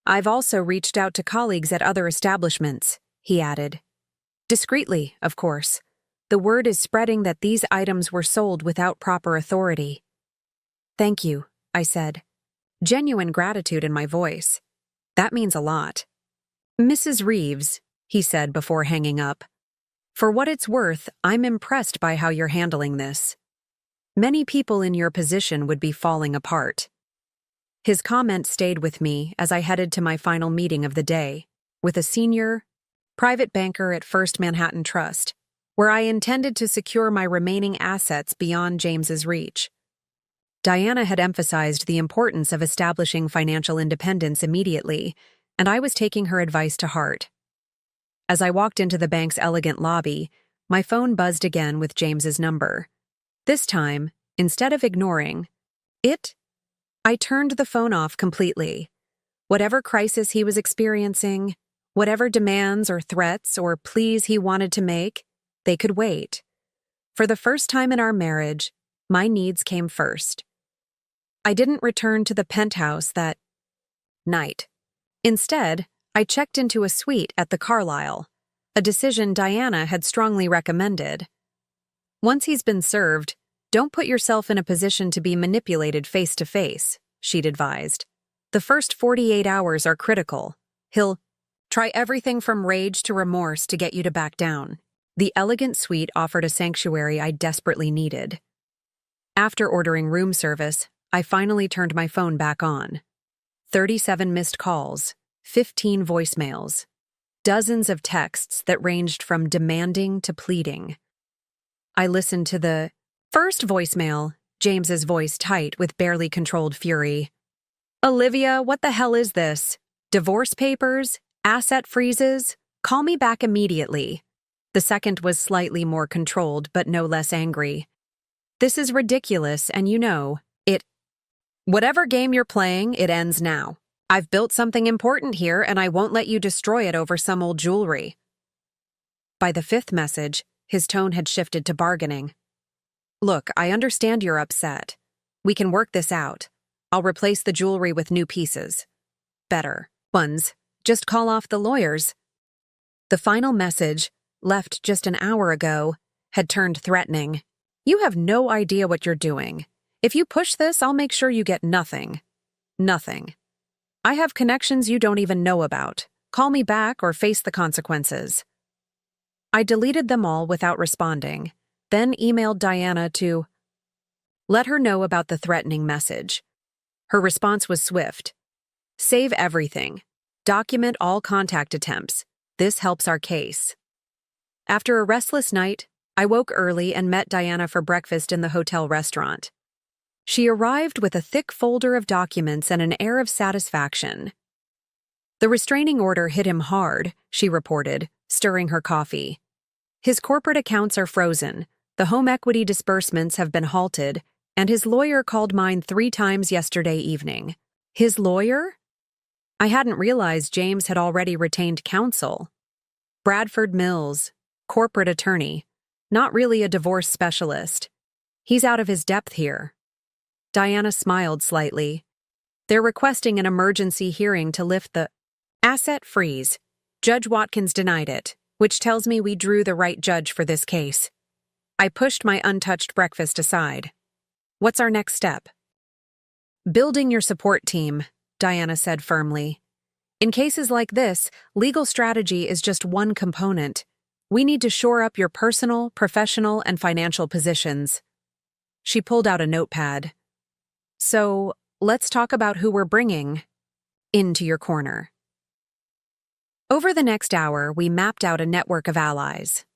I've also reached out to colleagues at other establishments, he added. Discreetly, of course. The word is spreading that these items were sold without proper authority. Thank you, I said, genuine gratitude in my voice. That means a lot. Mrs. Reeves, he said before hanging up. For what it's worth, I'm impressed by how you're handling this. Many people in your position would be falling apart. His comment stayed with me as I headed to my final meeting of the day, with a senior, private banker at First Manhattan Trust, where I intended to secure my remaining assets beyond James's reach. Diana had emphasized the importance of establishing financial independence immediately, and I was taking her advice to heart. As I walked into the bank's elegant lobby, my phone buzzed again with James's number. This time, instead of ignoring it, I turned the phone off completely. Whatever crisis he was experiencing, whatever demands or threats or pleas he wanted to make, they could wait. For the first time in our marriage, my needs came first. I didn't return to the penthouse that night. Instead, I checked into a suite at the Carlyle, a decision Diana had strongly recommended. Once he's been served, don't put yourself in a position to be manipulated face-to-face, she'd advised. The first 48 hours are critical. He'll try everything from rage to remorse to get you to back down. The elegant suite offered a sanctuary I desperately needed. After ordering room service, I finally turned my phone back on. 37 missed calls, 15 voicemails, dozens of texts that ranged from demanding to pleading. I listened to the first voicemail, James's voice tight with barely controlled fury. Olivia, what the hell is this? Divorce papers? Asset freezes? Call me back immediately. The second was slightly more controlled, but no less angry. This is ridiculous, and you know, whatever game you're playing, it ends now. I've built something important here, and I won't let you destroy it over some old jewelry. By the fifth message, his tone had shifted to bargaining. Look, I understand you're upset. We can work this out. I'll replace the jewelry with new pieces. Better ones. Just call off the lawyers. The final message, left just an hour ago, had turned threatening. You have no idea what you're doing. If you push this, I'll make sure you get nothing. Nothing. I have connections you don't even know about. Call me back or face the consequences. I deleted them all without responding, then emailed Diana to let her know about the threatening message. Her response was swift. Save everything. Document all contact attempts. This helps our case. After a restless night, I woke early and met Diana for breakfast in the hotel restaurant. She arrived with a thick folder of documents and an air of satisfaction. The restraining order hit him hard, she reported, stirring her coffee. His corporate accounts are frozen, the home equity disbursements have been halted, and his lawyer called mine 3 times yesterday evening. His lawyer? I hadn't realized James had already retained counsel. Bradford Mills, corporate attorney, not really a divorce specialist. He's out of his depth here. Diana smiled slightly. They're requesting an emergency hearing to lift the asset freeze. Judge Watkins denied it, which tells me we drew the right judge for this case. I pushed my untouched breakfast aside. What's our next step? Building your support team, Diana said firmly. In cases like this, legal strategy is just one component. We need to shore up your personal, professional, and financial positions. She pulled out a notepad. So, let's talk about who we're bringing into your corner. Over the next hour, we mapped out a network of allies.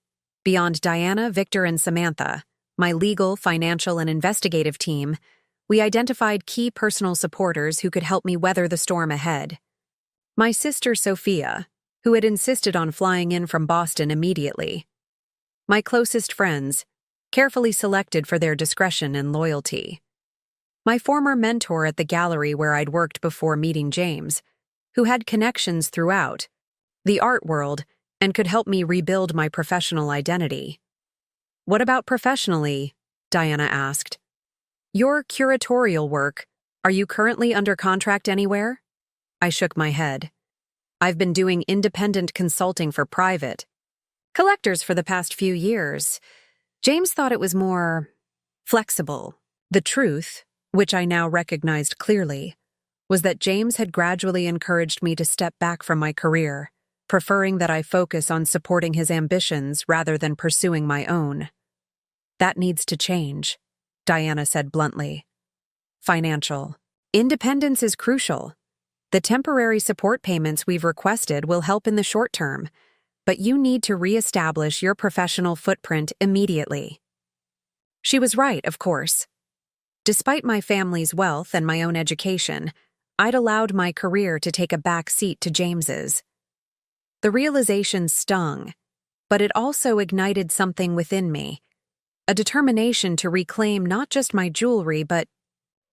Beyond Diana, Victor, and Samantha, my legal, financial, and investigative team, we identified key personal supporters who could help me weather the storm ahead. My sister Sophia, who had insisted on flying in from Boston immediately. My closest friends, carefully selected for their discretion and loyalty. My former mentor at the gallery where I'd worked before meeting James, who had connections throughout the art world and could help me rebuild my professional identity. What about professionally? Diana asked. Your curatorial work, are you currently under contract anywhere? I shook my head. I've been doing independent consulting for private collectors for the past few years. James thought it was more flexible. The truth, which I now recognized clearly, was that James had gradually encouraged me to step back from my career, preferring that I focus on supporting his ambitions rather than pursuing my own. That needs to change, Diana said bluntly. Financial independence is crucial. The temporary support payments we've requested will help in the short term, but you need to reestablish your professional footprint immediately. She was right, of course. Despite my family's wealth and my own education, I'd allowed my career to take a back seat to James's. The realization stung, but it also ignited something within me, a determination to reclaim not just my jewelry but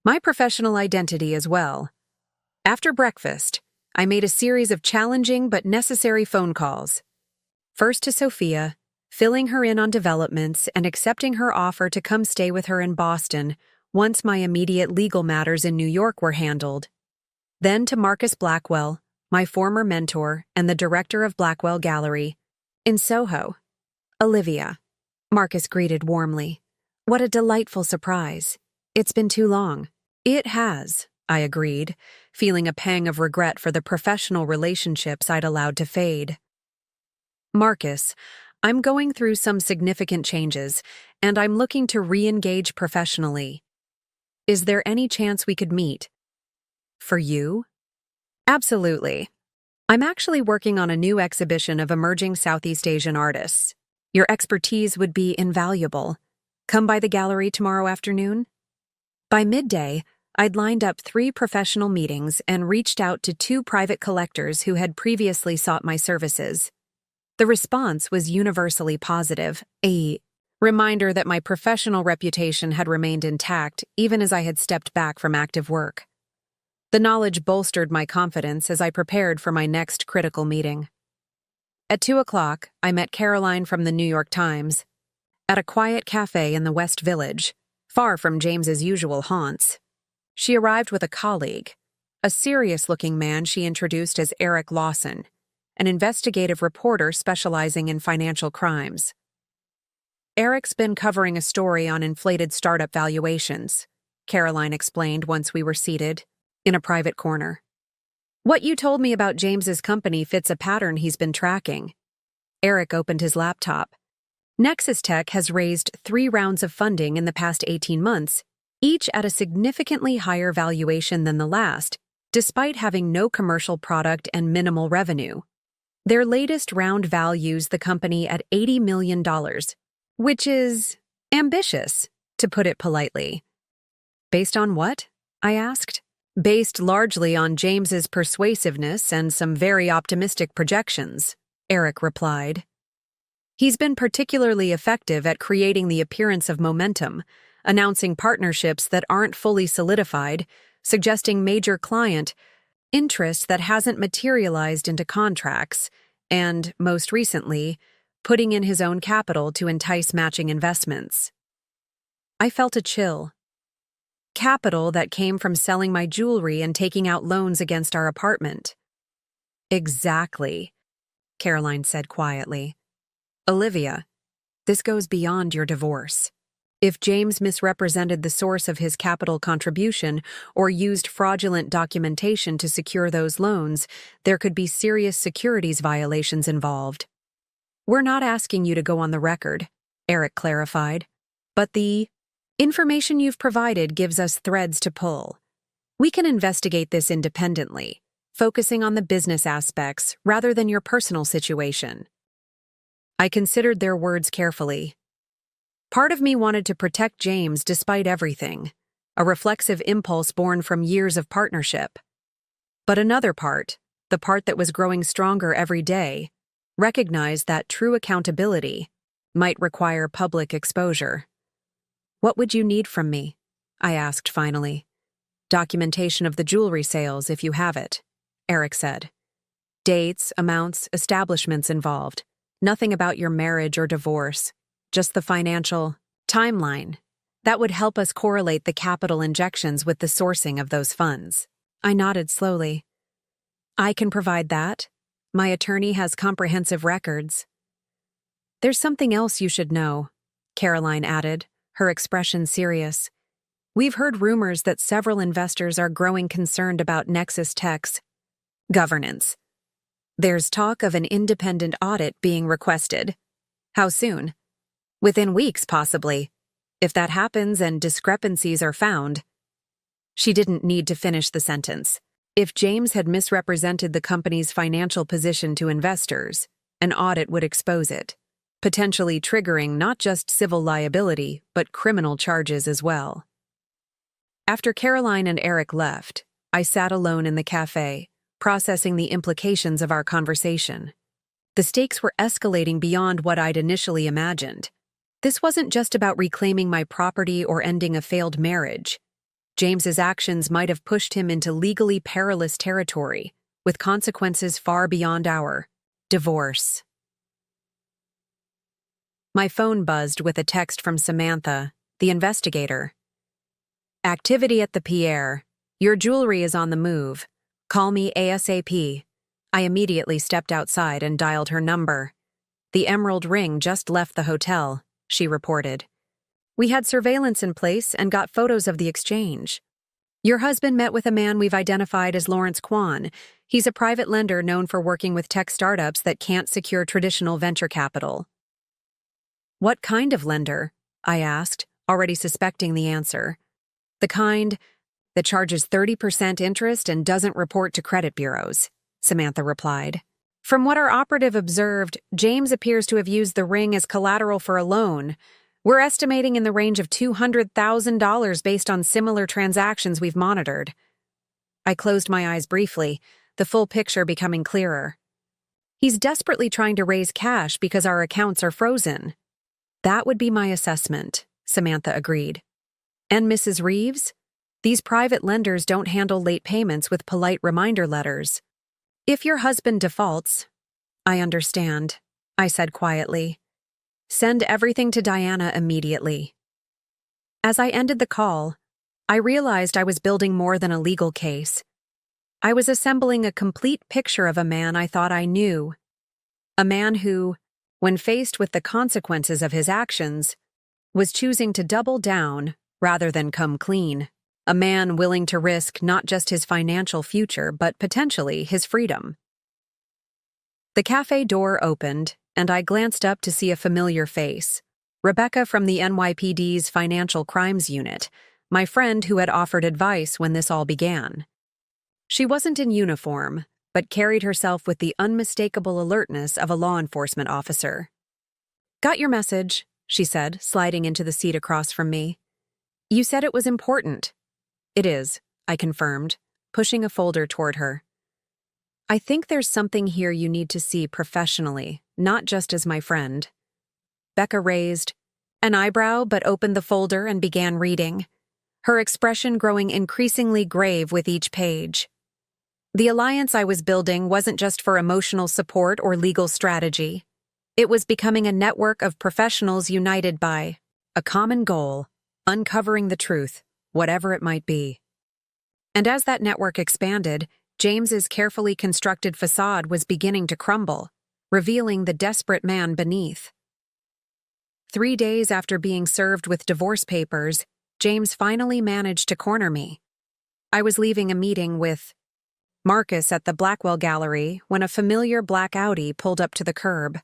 my professional identity as well. After breakfast, I made a series of challenging but necessary phone calls. First to Sophia, filling her in on developments and accepting her offer to come stay with her in Boston once my immediate legal matters in New York were handled. Then to Marcus Blackwell, my former mentor and the director of Blackwell Gallery, in Soho. Olivia, Marcus greeted warmly. What a delightful surprise. It's been too long. It has, I agreed, feeling a pang of regret for the professional relationships I'd allowed to fade. Marcus, I'm going through some significant changes, and I'm looking to re-engage professionally. Is there any chance we could meet? For you? Absolutely. I'm actually working on a new exhibition of emerging Southeast Asian artists. Your expertise would be invaluable. Come by the gallery tomorrow afternoon? By midday, I'd lined up 3 professional meetings and reached out to 2 private collectors who had previously sought my services. The response was universally positive, a reminder that my professional reputation had remained intact even as I had stepped back from active work. The knowledge bolstered my confidence as I prepared for my next critical meeting. At 2 o'clock, I met Caroline from the New York Times at a quiet cafe in the West Village, far from James's usual haunts. She arrived with a colleague, a serious-looking man she introduced as Eric Lawson, an investigative reporter specializing in financial crimes. Eric's been covering a story on inflated startup valuations, Caroline explained once we were seated, in a private corner. What you told me about James's company fits a pattern he's been tracking. Eric opened his laptop. Nexus Tech has raised 3 rounds of funding in the past 18 months, each at a significantly higher valuation than the last, despite having no commercial product and minimal revenue. Their latest round values the company at $80 million, which is ambitious, to put it politely. Based on what? I asked. Based largely on James's persuasiveness and some very optimistic projections, Eric replied. He's been particularly effective at creating the appearance of momentum, announcing partnerships that aren't fully solidified, suggesting major client interest that hasn't materialized into contracts, and, most recently, putting in his own capital to entice matching investments. I felt a chill. Capital that came from selling my jewelry and taking out loans against our apartment. Exactly, Caroline said quietly. Olivia, this goes beyond your divorce. If James misrepresented the source of his capital contribution or used fraudulent documentation to secure those loans, there could be serious securities violations involved. We're not asking you to go on the record, Eric clarified, but the Information you've provided gives us threads to pull. We can investigate this independently, focusing on the business aspects rather than your personal situation. I considered their words carefully. Part of me wanted to protect James despite everything, a reflexive impulse born from years of partnership. But another part, the part that was growing stronger every day, recognized that true accountability might require public exposure. "What would you need from me?" I asked finally. "Documentation of the jewelry sales, if you have it," Eric said. "Dates, amounts, establishments involved. Nothing about your marriage or divorce. Just the financial timeline. That would help us correlate the capital injections with the sourcing of those funds." I nodded slowly. "I can provide that. My attorney has comprehensive records." "There's something else you should know," Caroline added, her expression serious. "We've heard rumors that several investors are growing concerned about Nexus Tech's governance. There's talk of an independent audit being requested." "How soon?" "Within weeks, possibly. If that happens and discrepancies are found—" She didn't need to finish the sentence. If James had misrepresented the company's financial position to investors, an audit would expose it, potentially triggering not just civil liability, but criminal charges as well. After Caroline and Eric left, I sat alone in the cafe, processing the implications of our conversation. The stakes were escalating beyond what I'd initially imagined. This wasn't just about reclaiming my property or ending a failed marriage. James's actions might have pushed him into legally perilous territory, with consequences far beyond our divorce. My phone buzzed with a text from Samantha, the investigator. "Activity at the Pierre. Your jewelry is on the move. Call me ASAP." I immediately stepped outside and dialed her number. "The emerald ring just left the hotel," she reported. "We had surveillance in place and got photos of the exchange. Your husband met with a man we've identified as Lawrence Kwan. He's a private lender known for working with tech startups that can't secure traditional venture capital." "What kind of lender?" I asked, already suspecting the answer. "The kind that charges 30% interest and doesn't report to credit bureaus," Samantha replied. "From what our operative observed, James appears to have used the ring as collateral for a loan. We're estimating in the range of $200,000 based on similar transactions we've monitored." I closed my eyes briefly, the full picture becoming clearer. "He's desperately trying to raise cash because our accounts are frozen." "That would be my assessment," Samantha agreed. "And Mrs. Reeves? These private lenders don't handle late payments with polite reminder letters. If your husband defaults—" "I understand," I said quietly. "Send everything to Diana immediately." As I ended the call, I realized I was building more than a legal case. I was assembling a complete picture of a man I thought I knew. A man who, when faced with the consequences of his actions, was choosing to double down rather than come clean. A man willing to risk not just his financial future, but potentially his freedom. The cafe door opened, and I glanced up to see a familiar face. Rebecca from the NYPD's Financial Crimes Unit, my friend who had offered advice when this all began. She wasn't in uniform, but carried herself with the unmistakable alertness of a law enforcement officer. "Got your message," she said, sliding into the seat across from me. "You said it was important." "It is," I confirmed, pushing a folder toward her. "I think there's something here you need to see professionally, not just as my friend." Becca raised an eyebrow but opened the folder and began reading, her expression growing increasingly grave with each page. The alliance I was building wasn't just for emotional support or legal strategy. It was becoming a network of professionals united by a common goal, uncovering the truth, whatever it might be. And as that network expanded, James's carefully constructed facade was beginning to crumble, revealing the desperate man beneath. 3 days after being served with divorce papers, James finally managed to corner me. I was leaving a meeting with Marcus at the Blackwell Gallery when a familiar black Audi pulled up to the curb.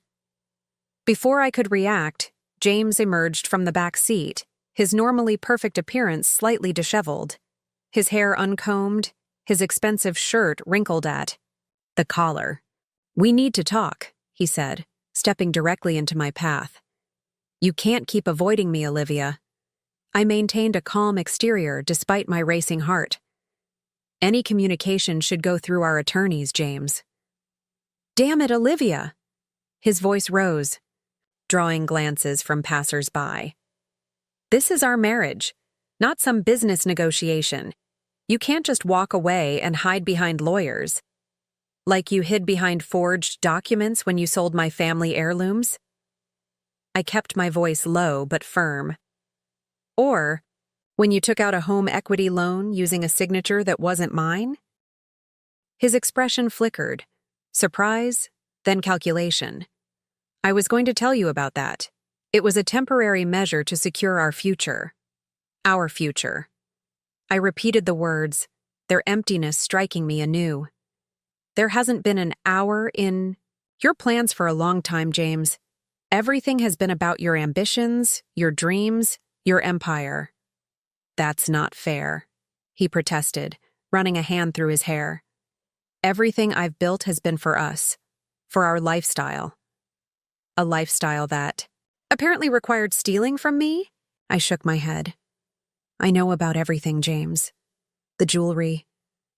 Before I could react, James emerged from the back seat, his normally perfect appearance slightly disheveled, his hair uncombed, his expensive shirt wrinkled at the collar. "We need to talk," he said, stepping directly into my path. "You can't keep avoiding me, Olivia." I maintained a calm exterior despite my racing heart. "Any communication should go through our attorneys, James." "Damn it, Olivia!" His voice rose, drawing glances from passers-by. "This is our marriage, not some business negotiation. You can't just walk away and hide behind lawyers. Like you hid behind forged documents when you sold my family heirlooms." I kept my voice low but firm. "Or when you took out a home equity loan using a signature that wasn't mine?" His expression flickered, surprise, then calculation. "I was going to tell you about that. It was a temporary measure to secure our future." Our future. I repeated the words, their emptiness striking me anew. "There hasn't been an hour in your plans for a long time, James. Everything has been about your ambitions, your dreams, your empire." "That's not fair," he protested, running a hand through his hair. "Everything I've built has been for us, for our lifestyle." "A lifestyle that apparently required stealing from me?" I shook my head. "I know about everything, James. The jewelry,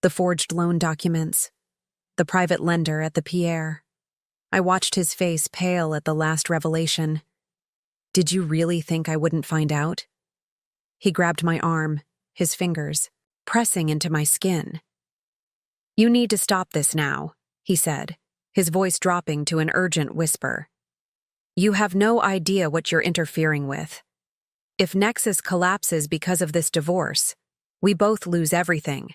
the forged loan documents, the private lender at the Pierre." I watched his face pale at the last revelation. "Did you really think I wouldn't find out?" He grabbed my arm, his fingers pressing into my skin. "You need to stop this now," he said, his voice dropping to an urgent whisper. "You have no idea what you're interfering with. If Nexus collapses because of this divorce, we both lose everything."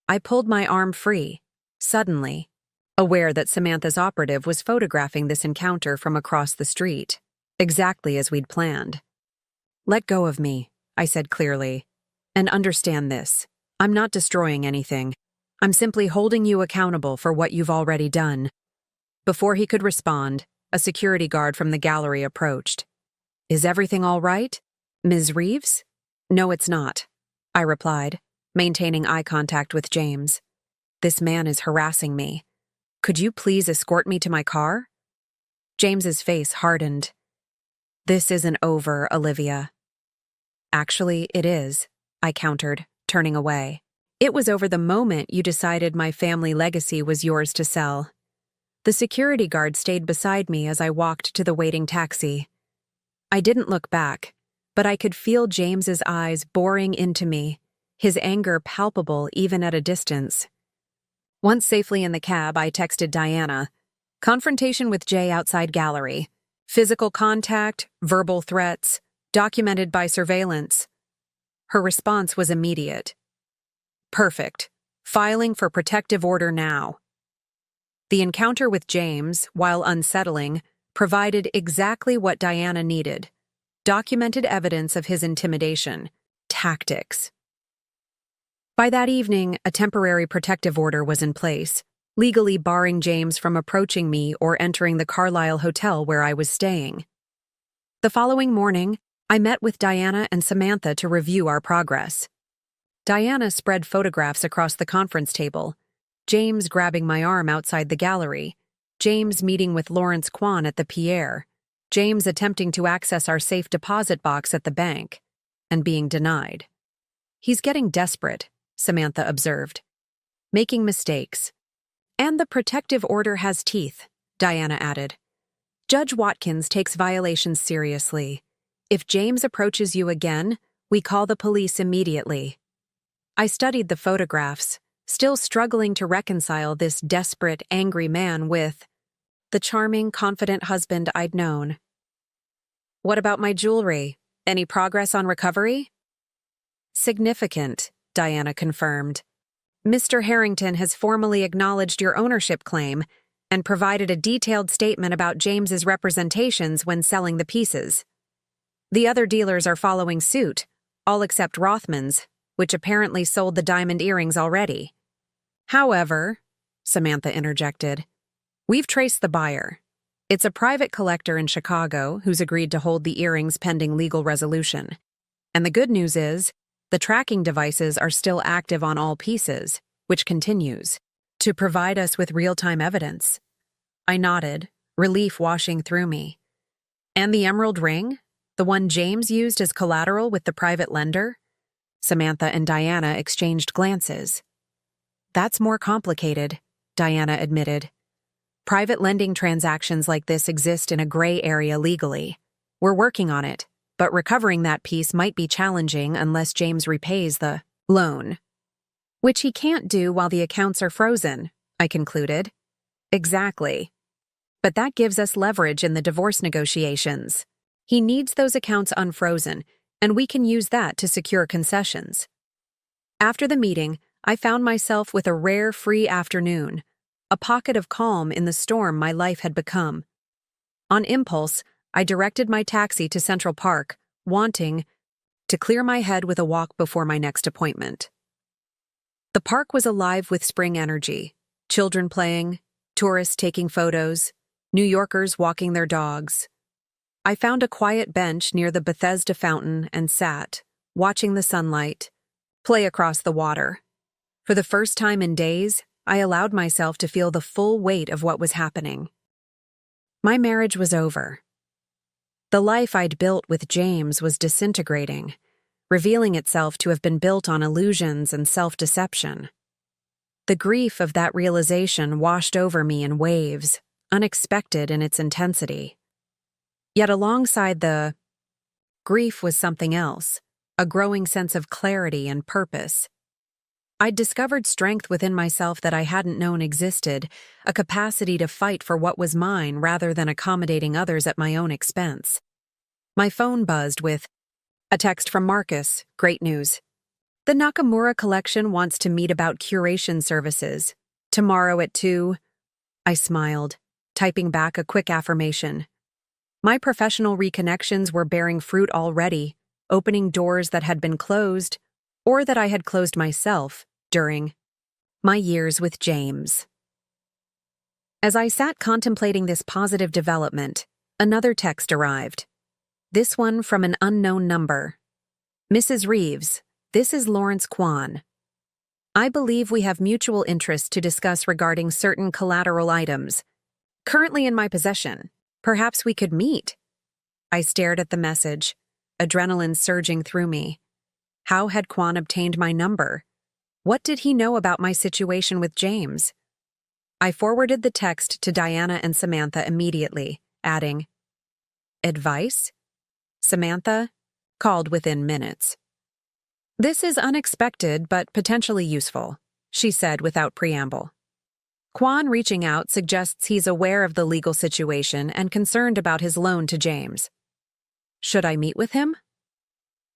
I pulled my arm free, suddenly, aware that Samantha's operative was photographing this encounter from across the street, exactly as we'd planned. "Let go of me," I said clearly, "and understand this. I'm not destroying anything. I'm simply holding you accountable for what you've already done." Before he could respond, a security guard from the gallery approached. "Is everything all right, Ms. Reeves?" "No, it's not," I replied, maintaining eye contact with James. "This man is harassing me. Could you please escort me to my car?" James's face hardened. "This isn't over, Olivia." "Actually, it is," I countered, turning away. "It was over the moment you decided my family legacy was yours to sell." The security guard stayed beside me as I walked to the waiting taxi. I didn't look back, but I could feel James's eyes boring into me, his anger palpable even at a distance. Once safely in the cab, I texted Diana. "Confrontation with Jay outside gallery. Physical contact, verbal threats, documented by surveillance." Her response was immediate. "Perfect. Filing for protective order now." The encounter with James, while unsettling, provided exactly what Diana needed: documented evidence of his intimidation tactics. By that evening, a temporary protective order was in place, legally barring James from approaching me or entering the Carlisle hotel where I was staying. The following morning, I met with Diana and Samantha to review our progress. Diana spread photographs across the conference table, James grabbing my arm outside the gallery, James meeting with Lawrence Kwan at the Pierre, James attempting to access our safe deposit box at the bank, and being denied. "He's getting desperate," Samantha observed. "Making mistakes." "And the protective order has teeth," Diana added. "Judge Watkins takes violations seriously. If James approaches you again, we call the police immediately." I studied the photographs, still struggling to reconcile this desperate, angry man with the charming, confident husband I'd known. "What about my jewelry? Any progress on recovery?" "Significant," Diana confirmed. "Mr. Harrington has formally acknowledged your ownership claim and provided a detailed statement about James's representations when selling the pieces. The other dealers are following suit, all except Rothman's, which apparently sold the diamond earrings already. However," Samantha interjected, "we've traced the buyer. It's a private collector in Chicago who's agreed to hold the earrings pending legal resolution. And the good news is, the tracking devices are still active on all pieces, which continues to provide us with real-time evidence. I nodded, relief washing through me. And the emerald ring? The one James used as collateral with the private lender? Samantha and Diana exchanged glances. That's more complicated, Diana admitted. Private lending transactions like this exist in a gray area legally. We're working on it, but recovering that piece might be challenging unless James repays the loan. Which he can't do while the accounts are frozen, I concluded. Exactly. But that gives us leverage in the divorce negotiations. He needs those accounts unfrozen, and we can use that to secure concessions. After the meeting, I found myself with a rare free afternoon, a pocket of calm in the storm my life had become. On impulse, I directed my taxi to Central Park, wanting to clear my head with a walk before my next appointment. The park was alive with spring energy, children playing, tourists taking photos, New Yorkers walking their dogs. I found a quiet bench near the Bethesda fountain and sat, watching the sunlight play across the water. For the first time in days, I allowed myself to feel the full weight of what was happening. My marriage was over. The life I'd built with James was disintegrating, revealing itself to have been built on illusions and self-deception. The grief of that realization washed over me in waves, unexpected in its intensity. Yet alongside the grief was something else, a growing sense of clarity and purpose. I'd discovered strength within myself that I hadn't known existed, a capacity to fight for what was mine rather than accommodating others at my own expense. My phone buzzed with a text from Marcus, great news. The Nakamura collection wants to meet about curation services. Tomorrow at 2. I smiled, typing back a quick affirmation. My professional reconnections were bearing fruit already, opening doors that had been closed, or that I had closed myself during my years with James. As I sat contemplating this positive development, another text arrived. This one from an unknown number. Mrs. Reeves, this is Lawrence Kwan. I believe we have mutual interests to discuss regarding certain collateral items. Currently in my possession. Perhaps we could meet. I stared at the message, adrenaline surging through me. How had Kwan obtained my number? What did he know about my situation with James? I forwarded the text to Diana and Samantha immediately, adding, Advice? Samantha called within minutes. This is unexpected but potentially useful, she said without preamble. Kwan reaching out suggests he's aware of the legal situation and concerned about his loan to James. Should I meet with him?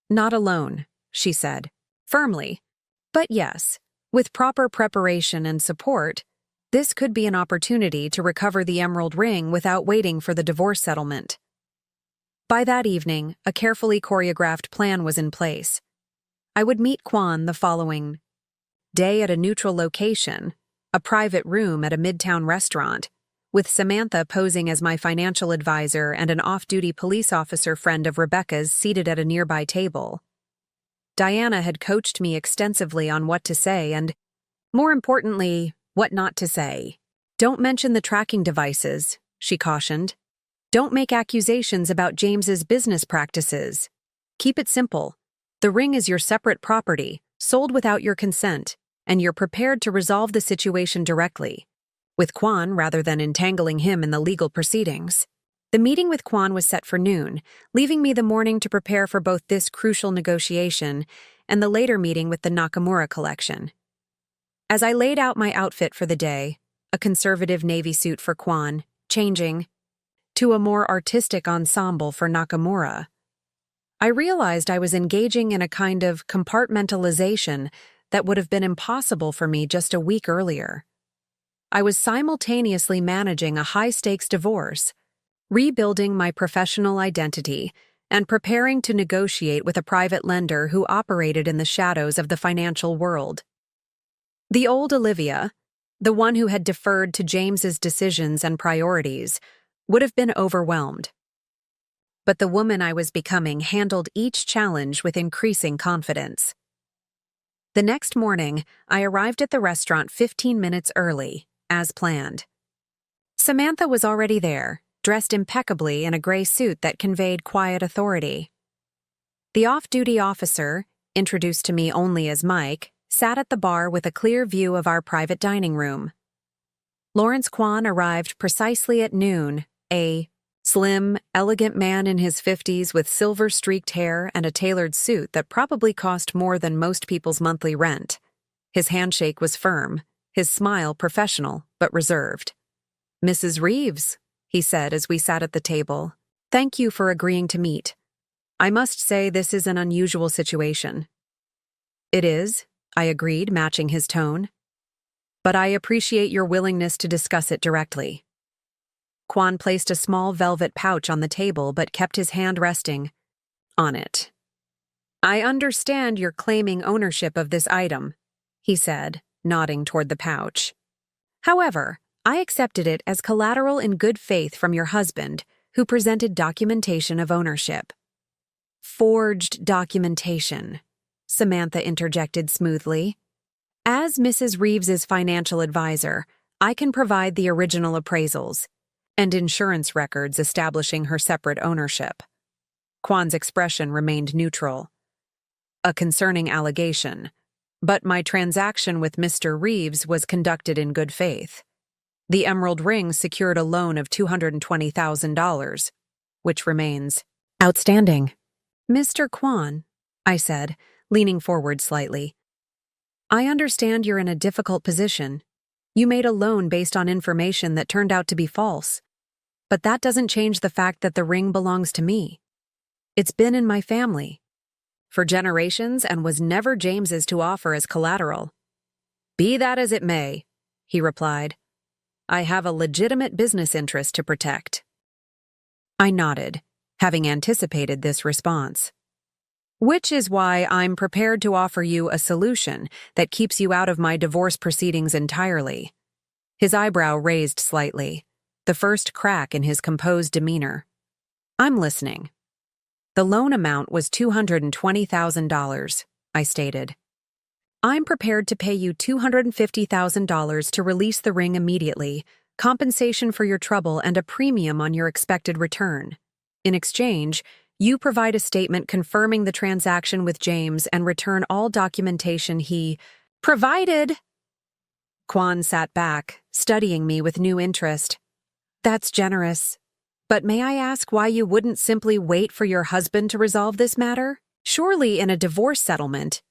Not alone, she said, firmly. But yes, with proper preparation and support, this could be an opportunity to recover the emerald ring without waiting for the divorce settlement. By that evening, a carefully choreographed plan was in place. I would meet Kwan the following day at a neutral location, a private room at a midtown restaurant, with Samantha posing as my financial advisor and an off-duty police officer friend of Rebecca's seated at a nearby table. Diana had coached me extensively on what to say and, more importantly, what not to say. Don't mention the tracking devices, she cautioned. Don't make accusations about James's business practices. Keep it simple. The ring is your separate property, sold without your consent, and you're prepared to resolve the situation directly, with Kwan rather than entangling him in the legal proceedings. The meeting with Kwan was set for noon, leaving me the morning to prepare for both this crucial negotiation and the later meeting with the Nakamura collection. As I laid out my outfit for the day, a conservative navy suit for Kwan, changing to a more artistic ensemble for Nakamura, I realized I was engaging in a kind of compartmentalization that would have been impossible for me just a week earlier. I was simultaneously managing a high-stakes divorce, rebuilding my professional identity, and preparing to negotiate with a private lender who operated in the shadows of the financial world. The old Olivia, the one who had deferred to James's decisions and priorities, would have been overwhelmed. but the woman I was becoming handled each challenge with increasing confidence. The next morning, I arrived at the restaurant 15 minutes early, as planned. Samantha was already there, dressed impeccably in a gray suit that conveyed quiet authority. The off-duty officer, introduced to me only as Mike, sat at the bar with a clear view of our private dining room. Lawrence Kwan arrived precisely at noon, a slim, elegant man in his 50s with silver-streaked hair and a tailored suit that probably cost more than most people's monthly rent. His handshake was firm, his smile professional but reserved. "Mrs. Reeves," he said as we sat at the table, "thank you for agreeing to meet. I must say this is an unusual situation." "It is," I agreed, matching his tone. "But I appreciate your willingness to discuss it directly." Kwan placed a small velvet pouch on the table but kept his hand resting on it. "I understand you're claiming ownership of this item," he said, nodding toward the pouch. "However, I accepted it as collateral in good faith from your husband, who presented documentation of ownership." "Forged documentation," Samantha interjected smoothly. "As Mrs. Reeves's financial advisor, I can provide the original appraisals and insurance records establishing her separate ownership." Kwan's expression remained neutral. "A concerning allegation, but my transaction with Mr. Reeves was conducted in good faith. The emerald ring secured a loan of $220,000, which remains outstanding." "Mr. Kwan," I said, leaning forward slightly, "I understand you're in a difficult position. You made a loan based on information that turned out to be false. But that doesn't change the fact that the ring belongs to me. It's been in my family for generations and was never James's to offer as collateral." "Be that as it may," he replied, "I have a legitimate business interest to protect." I nodded, having anticipated this response. "Which is why I'm prepared to offer you a solution that keeps you out of my divorce proceedings entirely." His eyebrow raised slightly, the first crack in his composed demeanor. "I'm listening." "The loan amount was $220,000, I stated. "I'm prepared to pay you $250,000 to release the ring immediately, compensation for your trouble and a premium on your expected return. In exchange, you provide a statement confirming the transaction with James and return all documentation he provided." Kwan sat back, studying me with new interest. "That's generous. But may I ask why you wouldn't simply wait for your husband to resolve this matter? Surely in a divorce settlement—"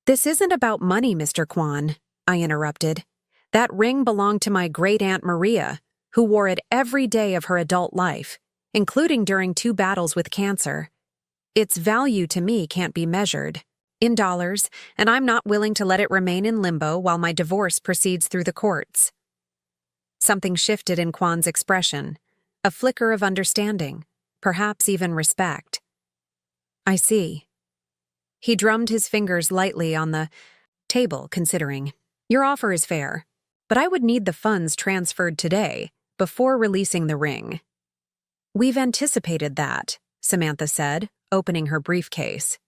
"This isn't about money, Mr. Kwan," I interrupted. "That ring belonged to my great-aunt Maria, who wore it every day of her adult life, including during 2 battles with cancer. Its value to me can't be measured in dollars, and I'm not willing to let it remain in limbo while my divorce proceeds through the courts." Something shifted in Kwan's expression, a flicker of understanding, perhaps even respect. "I see." He drummed his fingers lightly on the table, considering. "Your offer is fair, but I would need the funds transferred today, before releasing the ring." "We've anticipated that," Samantha said, opening her briefcase.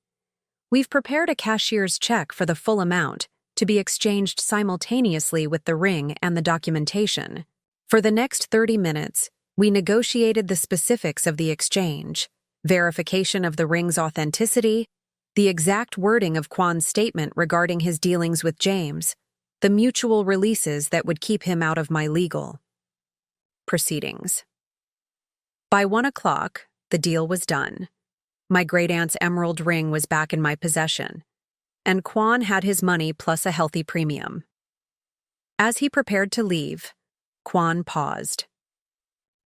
"We've prepared a cashier's check for the full amount, to be exchanged simultaneously with the ring and the documentation. For the next 30 minutes, we negotiated the specifics of the exchange, verification of the ring's authenticity, the exact wording of Kwan's statement regarding his dealings with James, the mutual releases that would keep him out of my legal proceedings. By 1 o'clock, the deal was done. My great-aunt's emerald ring was back in my possession, and Kwan had his money plus a healthy premium. As he prepared to leave, Kwan paused.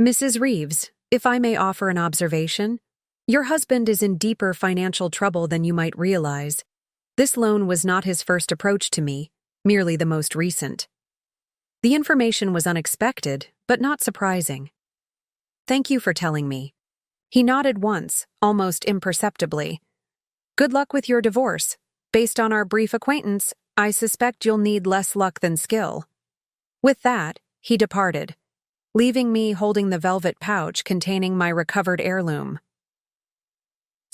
"Mrs. Reeves, if I may offer an observation, your husband is in deeper financial trouble than you might realize. This loan was not his first approach to me, merely the most recent. The information was unexpected, but not surprising. Thank you for telling me." He nodded once, almost imperceptibly. "Good luck with your divorce. Based on our brief acquaintance, I suspect you'll need less luck than skill." With that, he departed, leaving me holding the velvet pouch containing my recovered heirloom.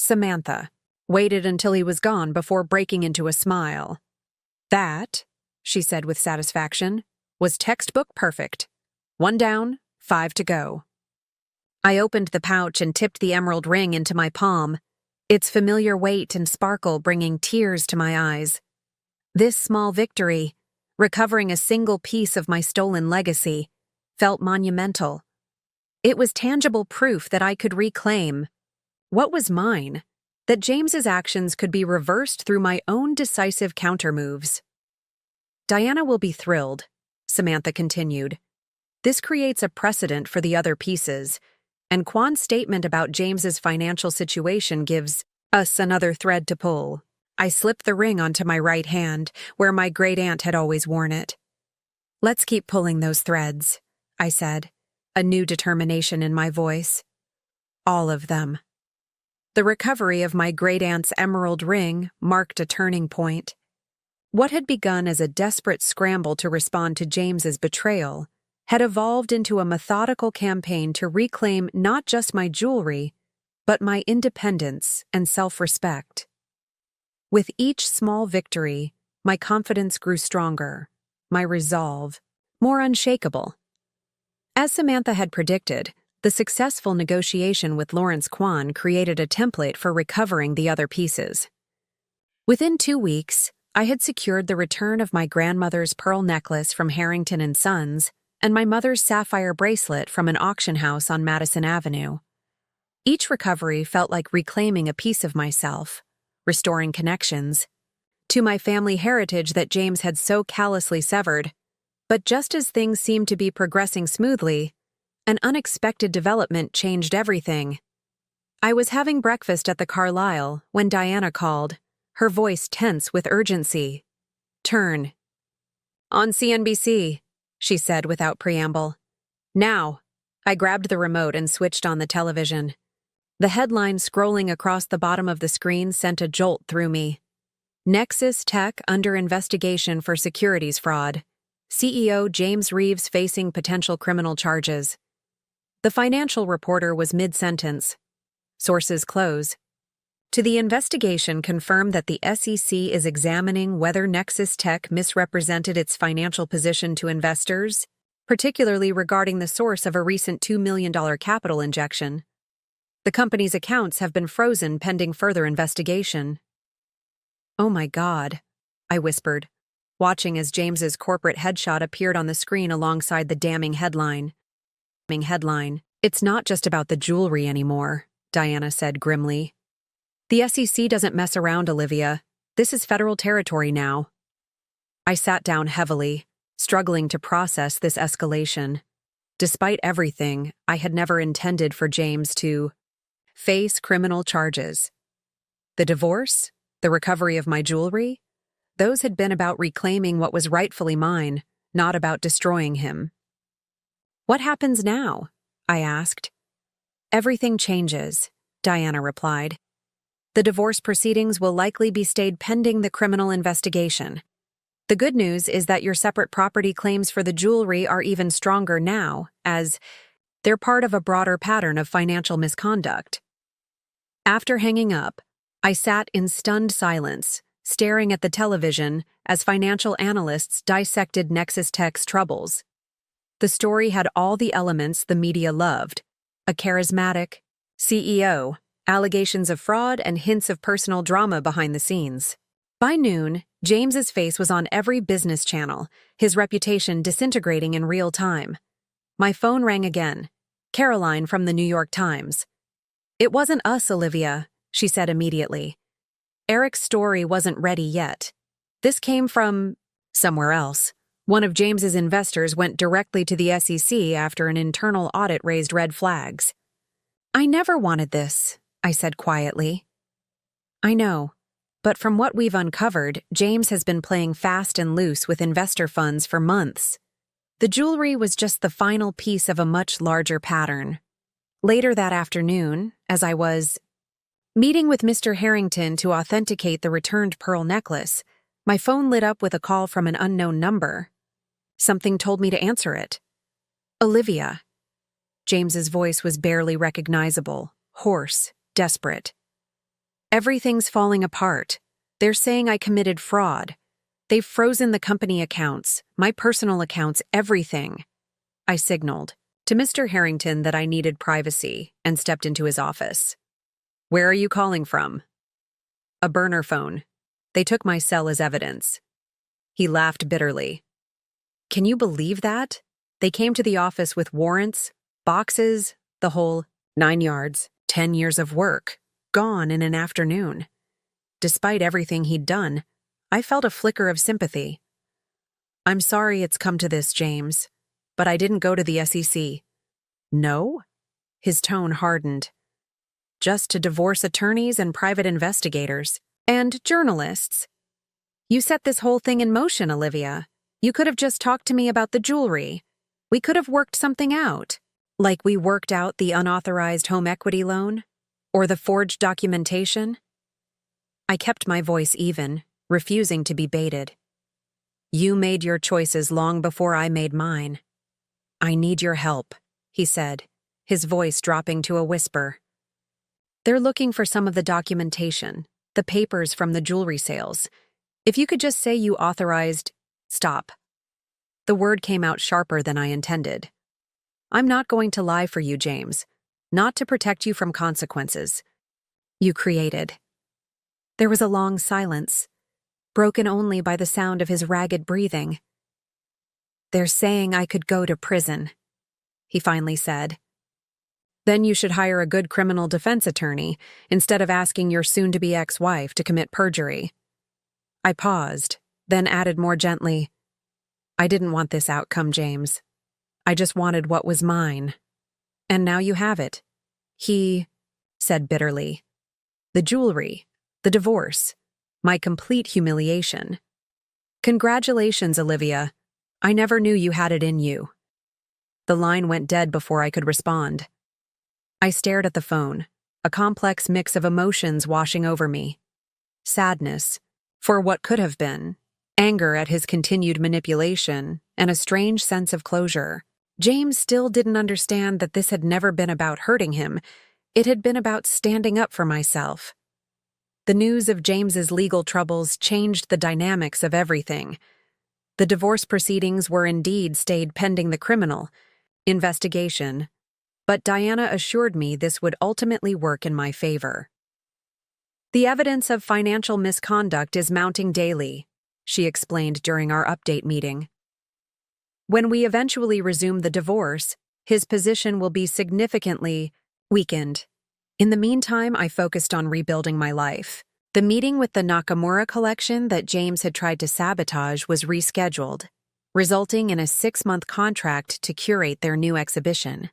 Samantha waited until he was gone before breaking into a smile. That, she said with satisfaction, was textbook perfect. 1 down, 5 to go. I opened the pouch and tipped the emerald ring into my palm, its familiar weight and sparkle bringing tears to my eyes. This small victory, recovering a single piece of my stolen legacy, felt monumental. It was tangible proof that I could reclaim what was mine, that James's actions could be reversed through my own decisive countermoves. Diana will be thrilled, Samantha continued. This creates a precedent for the other pieces, and Kwan's statement about James's financial situation gives us another thread to pull. I slipped the ring onto my right hand, where my great-aunt had always worn it. Let's keep pulling those threads, I said, a new determination in my voice. All of them. The recovery of my great-aunt's emerald ring marked a turning point. What had begun as a desperate scramble to respond to James's betrayal had evolved into a methodical campaign to reclaim not just my jewelry, but my independence and self-respect. With each small victory, my confidence grew stronger, my resolve more unshakable. As Samantha had predicted, the successful negotiation with Lawrence Kwan created a template for recovering the other pieces. Within 2 weeks, I had secured the return of my grandmother's pearl necklace from Harrington & Sons and my mother's sapphire bracelet from an auction house on Madison Avenue. Each recovery felt like reclaiming a piece of myself, restoring connections to my family heritage that James had so callously severed. But just as things seemed to be progressing smoothly, an unexpected development changed everything. I was having breakfast at the Carlyle when Diana called, her voice tense with urgency. Turn. On CNBC, she said without preamble. Now. I grabbed the remote and switched on the television. The headline scrolling across the bottom of the screen sent a jolt through me. Nexus Tech under investigation for securities fraud. CEO James Reeves facing potential criminal charges. The financial reporter was mid-sentence. Sources close. To the investigation confirmed that the SEC is examining whether Nexus Tech misrepresented its financial position to investors, particularly regarding the source of a recent $2 million capital injection. The company's accounts have been frozen pending further investigation. Oh my God, I whispered, watching as James's corporate headshot appeared on the screen alongside the damning headline. It's not just about the jewelry anymore, Diana said grimly. The SEC doesn't mess around, Olivia. This is federal territory now. I sat down heavily, struggling to process this escalation. Despite everything, I had never intended for James to face criminal charges. The divorce, the recovery of my jewelry, those had been about reclaiming what was rightfully mine, not about destroying him. What happens now? I asked. Everything changes, Diana replied. The divorce proceedings will likely be stayed pending the criminal investigation. The good news is that your separate property claims for the jewelry are even stronger now, as they're part of a broader pattern of financial misconduct. After hanging up, I sat in stunned silence, staring at the television as financial analysts dissected Nexus Tech's troubles. The story had all the elements the media loved: a charismatic CEO, allegations of fraud, and hints of personal drama behind the scenes. By noon, James's face was on every business channel, his reputation disintegrating in real time. My phone rang again. Caroline from the New York Times. It wasn't us, Olivia, she said immediately. Eric's story wasn't ready yet. This came from somewhere else. One of James's investors went directly to the SEC after an internal audit raised red flags. I never wanted this, I said quietly. I know, but from what we've uncovered, James has been playing fast and loose with investor funds for months. The jewelry was just the final piece of a much larger pattern. Later that afternoon, as I was meeting with Mr. Harrington to authenticate the returned pearl necklace, my phone lit up with a call from an unknown number. Something told me to answer it. Olivia. James's voice was barely recognizable, hoarse, desperate. Everything's falling apart. They're saying I committed fraud. They've frozen the company accounts, my personal accounts, everything. I signaled to Mr. Harrington that I needed privacy and stepped into his office. Where are you calling from? A burner phone. They took my cell as evidence. He laughed bitterly. Can you believe that? They came to the office with warrants, boxes, the whole 9 yards, 10 years of work, gone in an afternoon. Despite everything he'd done, I felt a flicker of sympathy. I'm sorry it's come to this, James, but I didn't go to the SEC. No? His tone hardened. Just to divorce attorneys and private investigators. And journalists. You set this whole thing in motion, Olivia. You could have just talked to me about the jewelry. We could have worked something out. Like we worked out the unauthorized home equity loan? Or the forged documentation? I kept my voice even, refusing to be baited. You made your choices long before I made mine. I need your help, he said, his voice dropping to a whisper. They're looking for some of the documentation, the papers from the jewelry sales. If you could just say you authorized— Stop. The word came out sharper than I intended. I'm not going to lie for you, James. Not to protect you from consequences. You created. There was a long silence, broken only by the sound of his ragged breathing. They're saying I could go to prison, he finally said. Then you should hire a good criminal defense attorney instead of asking your soon-to-be ex-wife to commit perjury. I paused, then added more gently, I didn't want this outcome, James. I just wanted what was mine. And now you have it. He said bitterly. The jewelry, the divorce, my complete humiliation. Congratulations, Olivia. I never knew you had it in you. The line went dead before I could respond. I stared at the phone, a complex mix of emotions washing over me. Sadness, for what could have been, anger at his continued manipulation, and a strange sense of closure. James still didn't understand that this had never been about hurting him. It had been about standing up for myself. The news of James's legal troubles changed the dynamics of everything. The divorce proceedings were indeed stayed pending the criminal investigation, but Diana assured me this would ultimately work in my favor. The evidence of financial misconduct is mounting daily, she explained during our update meeting. When we eventually resume the divorce, his position will be significantly weakened. In the meantime, I focused on rebuilding my life. The meeting with the Nakamura collection that James had tried to sabotage was rescheduled, resulting in a 6-month contract to curate their new exhibition.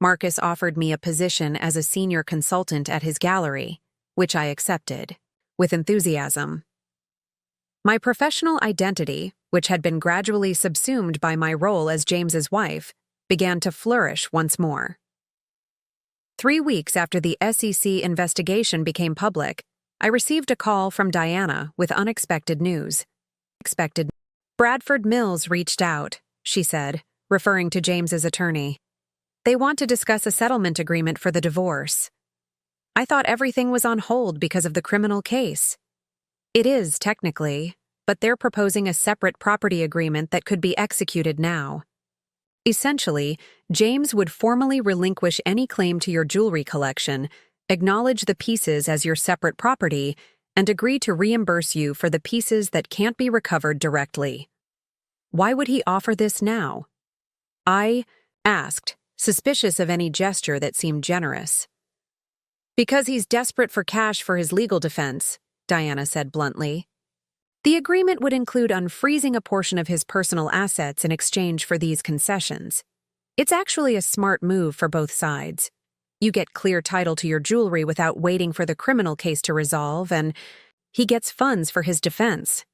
Marcus offered me a position as a senior consultant at his gallery, which I accepted, with enthusiasm. My professional identity, which had been gradually subsumed by my role as James's wife, began to flourish once more. 3 weeks after the SEC investigation became public, I received a call from Diana with unexpected news. Bradford Mills reached out, she said, referring to James's attorney. They want to discuss a settlement agreement for the divorce. I thought everything was on hold because of the criminal case. It is, technically, but they're proposing a separate property agreement that could be executed now. Essentially, James would formally relinquish any claim to your jewelry collection, acknowledge the pieces as your separate property, and agree to reimburse you for the pieces that can't be recovered directly. Why would he offer this now? I asked, suspicious of any gesture that seemed generous. Because he's desperate for cash for his legal defense, Diana said bluntly. The agreement would include unfreezing a portion of his personal assets in exchange for these concessions. It's actually a smart move for both sides. You get clear title to your jewelry without waiting for the criminal case to resolve, and he gets funds for his defense.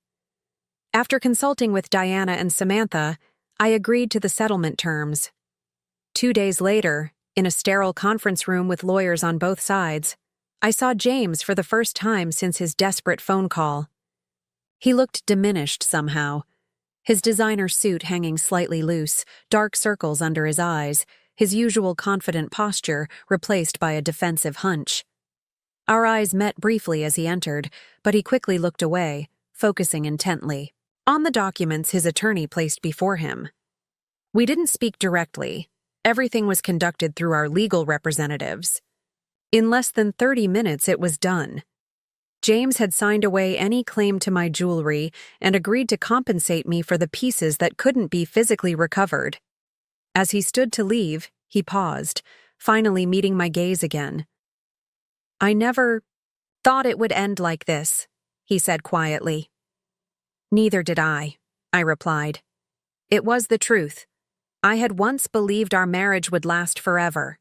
After consulting with Diana and Samantha, I agreed to the settlement terms. 2 days later, in a sterile conference room with lawyers on both sides, I saw James for the first time since his desperate phone call. He looked diminished somehow, his designer suit hanging slightly loose, dark circles under his eyes, his usual confident posture replaced by a defensive hunch. Our eyes met briefly as he entered, but he quickly looked away, focusing intently on the documents his attorney placed before him. We didn't speak directly. Everything was conducted through our legal representatives. In less than 30 minutes, it was done. James had signed away any claim to my jewelry and agreed to compensate me for the pieces that couldn't be physically recovered. As he stood to leave, he paused, finally meeting my gaze again. "I never thought it would end like this," he said quietly. "Neither did I replied. It was the truth. I had once believed our marriage would last forever,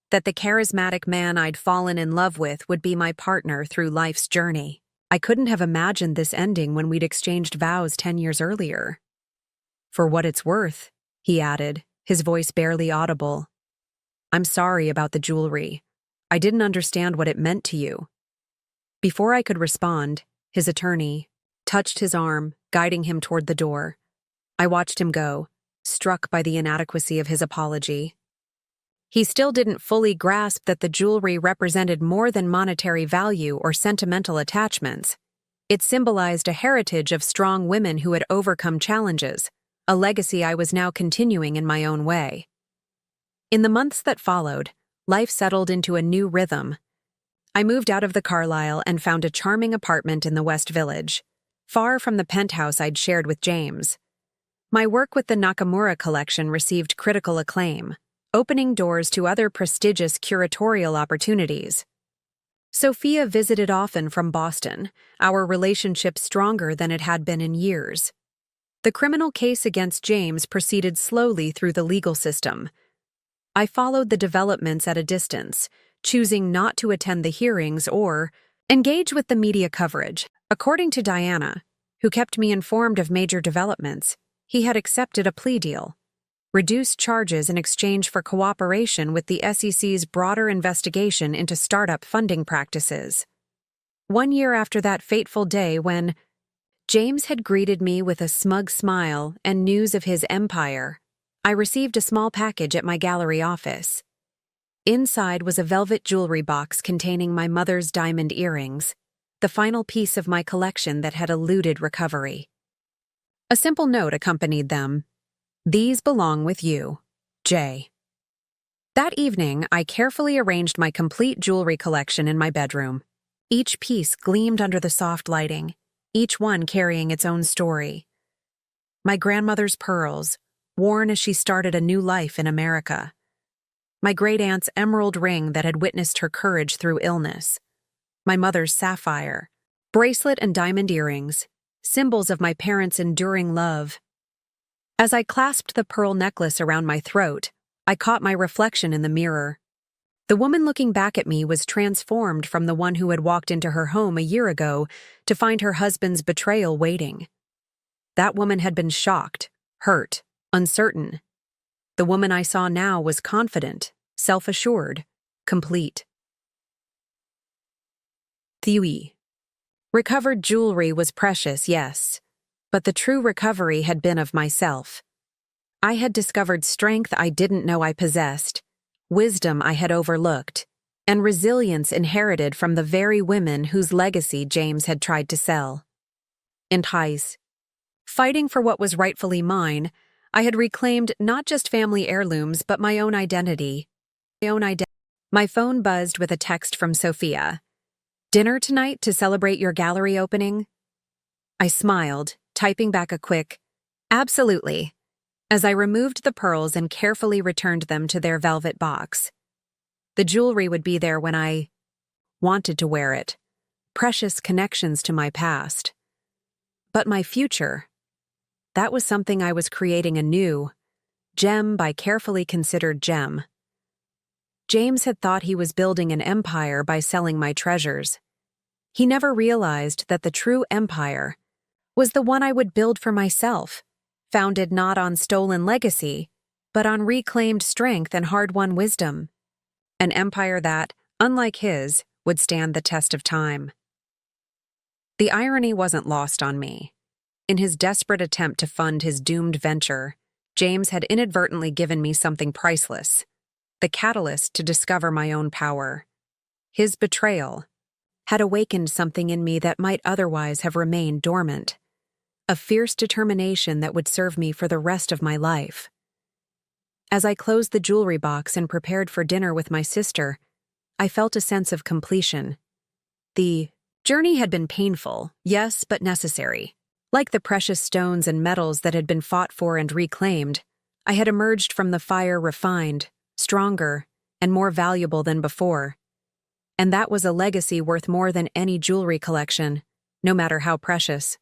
that the charismatic man I'd fallen in love with would be my partner through life's journey. I couldn't have imagined this ending when we'd exchanged vows 10 years earlier. For what it's worth," he added, his voice barely audible. "I'm sorry about the jewelry. I didn't understand what it meant to you." Before I could respond, his attorney touched his arm, guiding him toward the door. I watched him go, struck by the inadequacy of his apology. He still didn't fully grasp that the jewelry represented more than monetary value or sentimental attachments. It symbolized a heritage of strong women who had overcome challenges, a legacy I was now continuing in my own way. In the months that followed, life settled into a new rhythm. I moved out of the Carlisle and found a charming apartment in the West Village, far from the penthouse I'd shared with James. My work with the Nakamura collection received critical acclaim, opening doors to other prestigious curatorial opportunities. Sophia visited often from Boston, our relationship stronger than it had been in years. The criminal case against James proceeded slowly through the legal system. I followed the developments at a distance, choosing not to attend the hearings or engage with the media coverage. According to Diana, who kept me informed of major developments, he had accepted a plea deal, reduced charges in exchange for cooperation with the SEC's broader investigation into startup funding practices. 1 year after that fateful day when James had greeted me with a smug smile and news of his empire, I received a small package at my gallery office. Inside was a velvet jewelry box containing my mother's diamond earrings, the final piece of my collection that had eluded recovery. A simple note accompanied them. "These belong with you, Jay." That evening, I carefully arranged my complete jewelry collection in my bedroom. Each piece gleamed under the soft lighting, each one carrying its own story. My grandmother's pearls, worn as she started a new life in America. My great-aunt's emerald ring that had witnessed her courage through illness. My mother's sapphire, bracelet and diamond earrings, symbols of my parents' enduring love. As I clasped the pearl necklace around my throat, I caught my reflection in the mirror. The woman looking back at me was transformed from the one who had walked into her home a year ago to find her husband's betrayal waiting. That woman had been shocked, hurt, uncertain. The woman I saw now was confident, self-assured, complete. Theory. Recovered jewelry was precious, yes, but the true recovery had been of myself. I had discovered strength I didn't know I possessed, wisdom I had overlooked, and resilience inherited from the very women whose legacy James had tried to sell. Entice. Fighting for what was rightfully mine, I had reclaimed not just family heirlooms but my own identity. My phone buzzed with a text from Sophia. "Dinner tonight to celebrate your gallery opening?" I smiled, typing back a quick, "Absolutely," as I removed the pearls and carefully returned them to their velvet box. The jewelry would be there when I wanted to wear it, precious connections to my past. But my future, that was something I was creating anew, gem by carefully considered gem. James had thought he was building an empire by selling my treasures. He never realized that the true empire was the one I would build for myself, founded not on stolen legacy, but on reclaimed strength and hard-won wisdom. An empire that, unlike his, would stand the test of time. The irony wasn't lost on me. In his desperate attempt to fund his doomed venture, James had inadvertently given me something priceless, the catalyst to discover my own power. His betrayal, had awakened something in me that might otherwise have remained dormant. A fierce determination that would serve me for the rest of my life. As I closed the jewelry box and prepared for dinner with my sister, I felt a sense of completion. The journey had been painful, yes, but necessary. Like the precious stones and metals that had been fought for and reclaimed, I had emerged from the fire refined, stronger, and more valuable than before. And that was a legacy worth more than any jewelry collection, no matter how precious.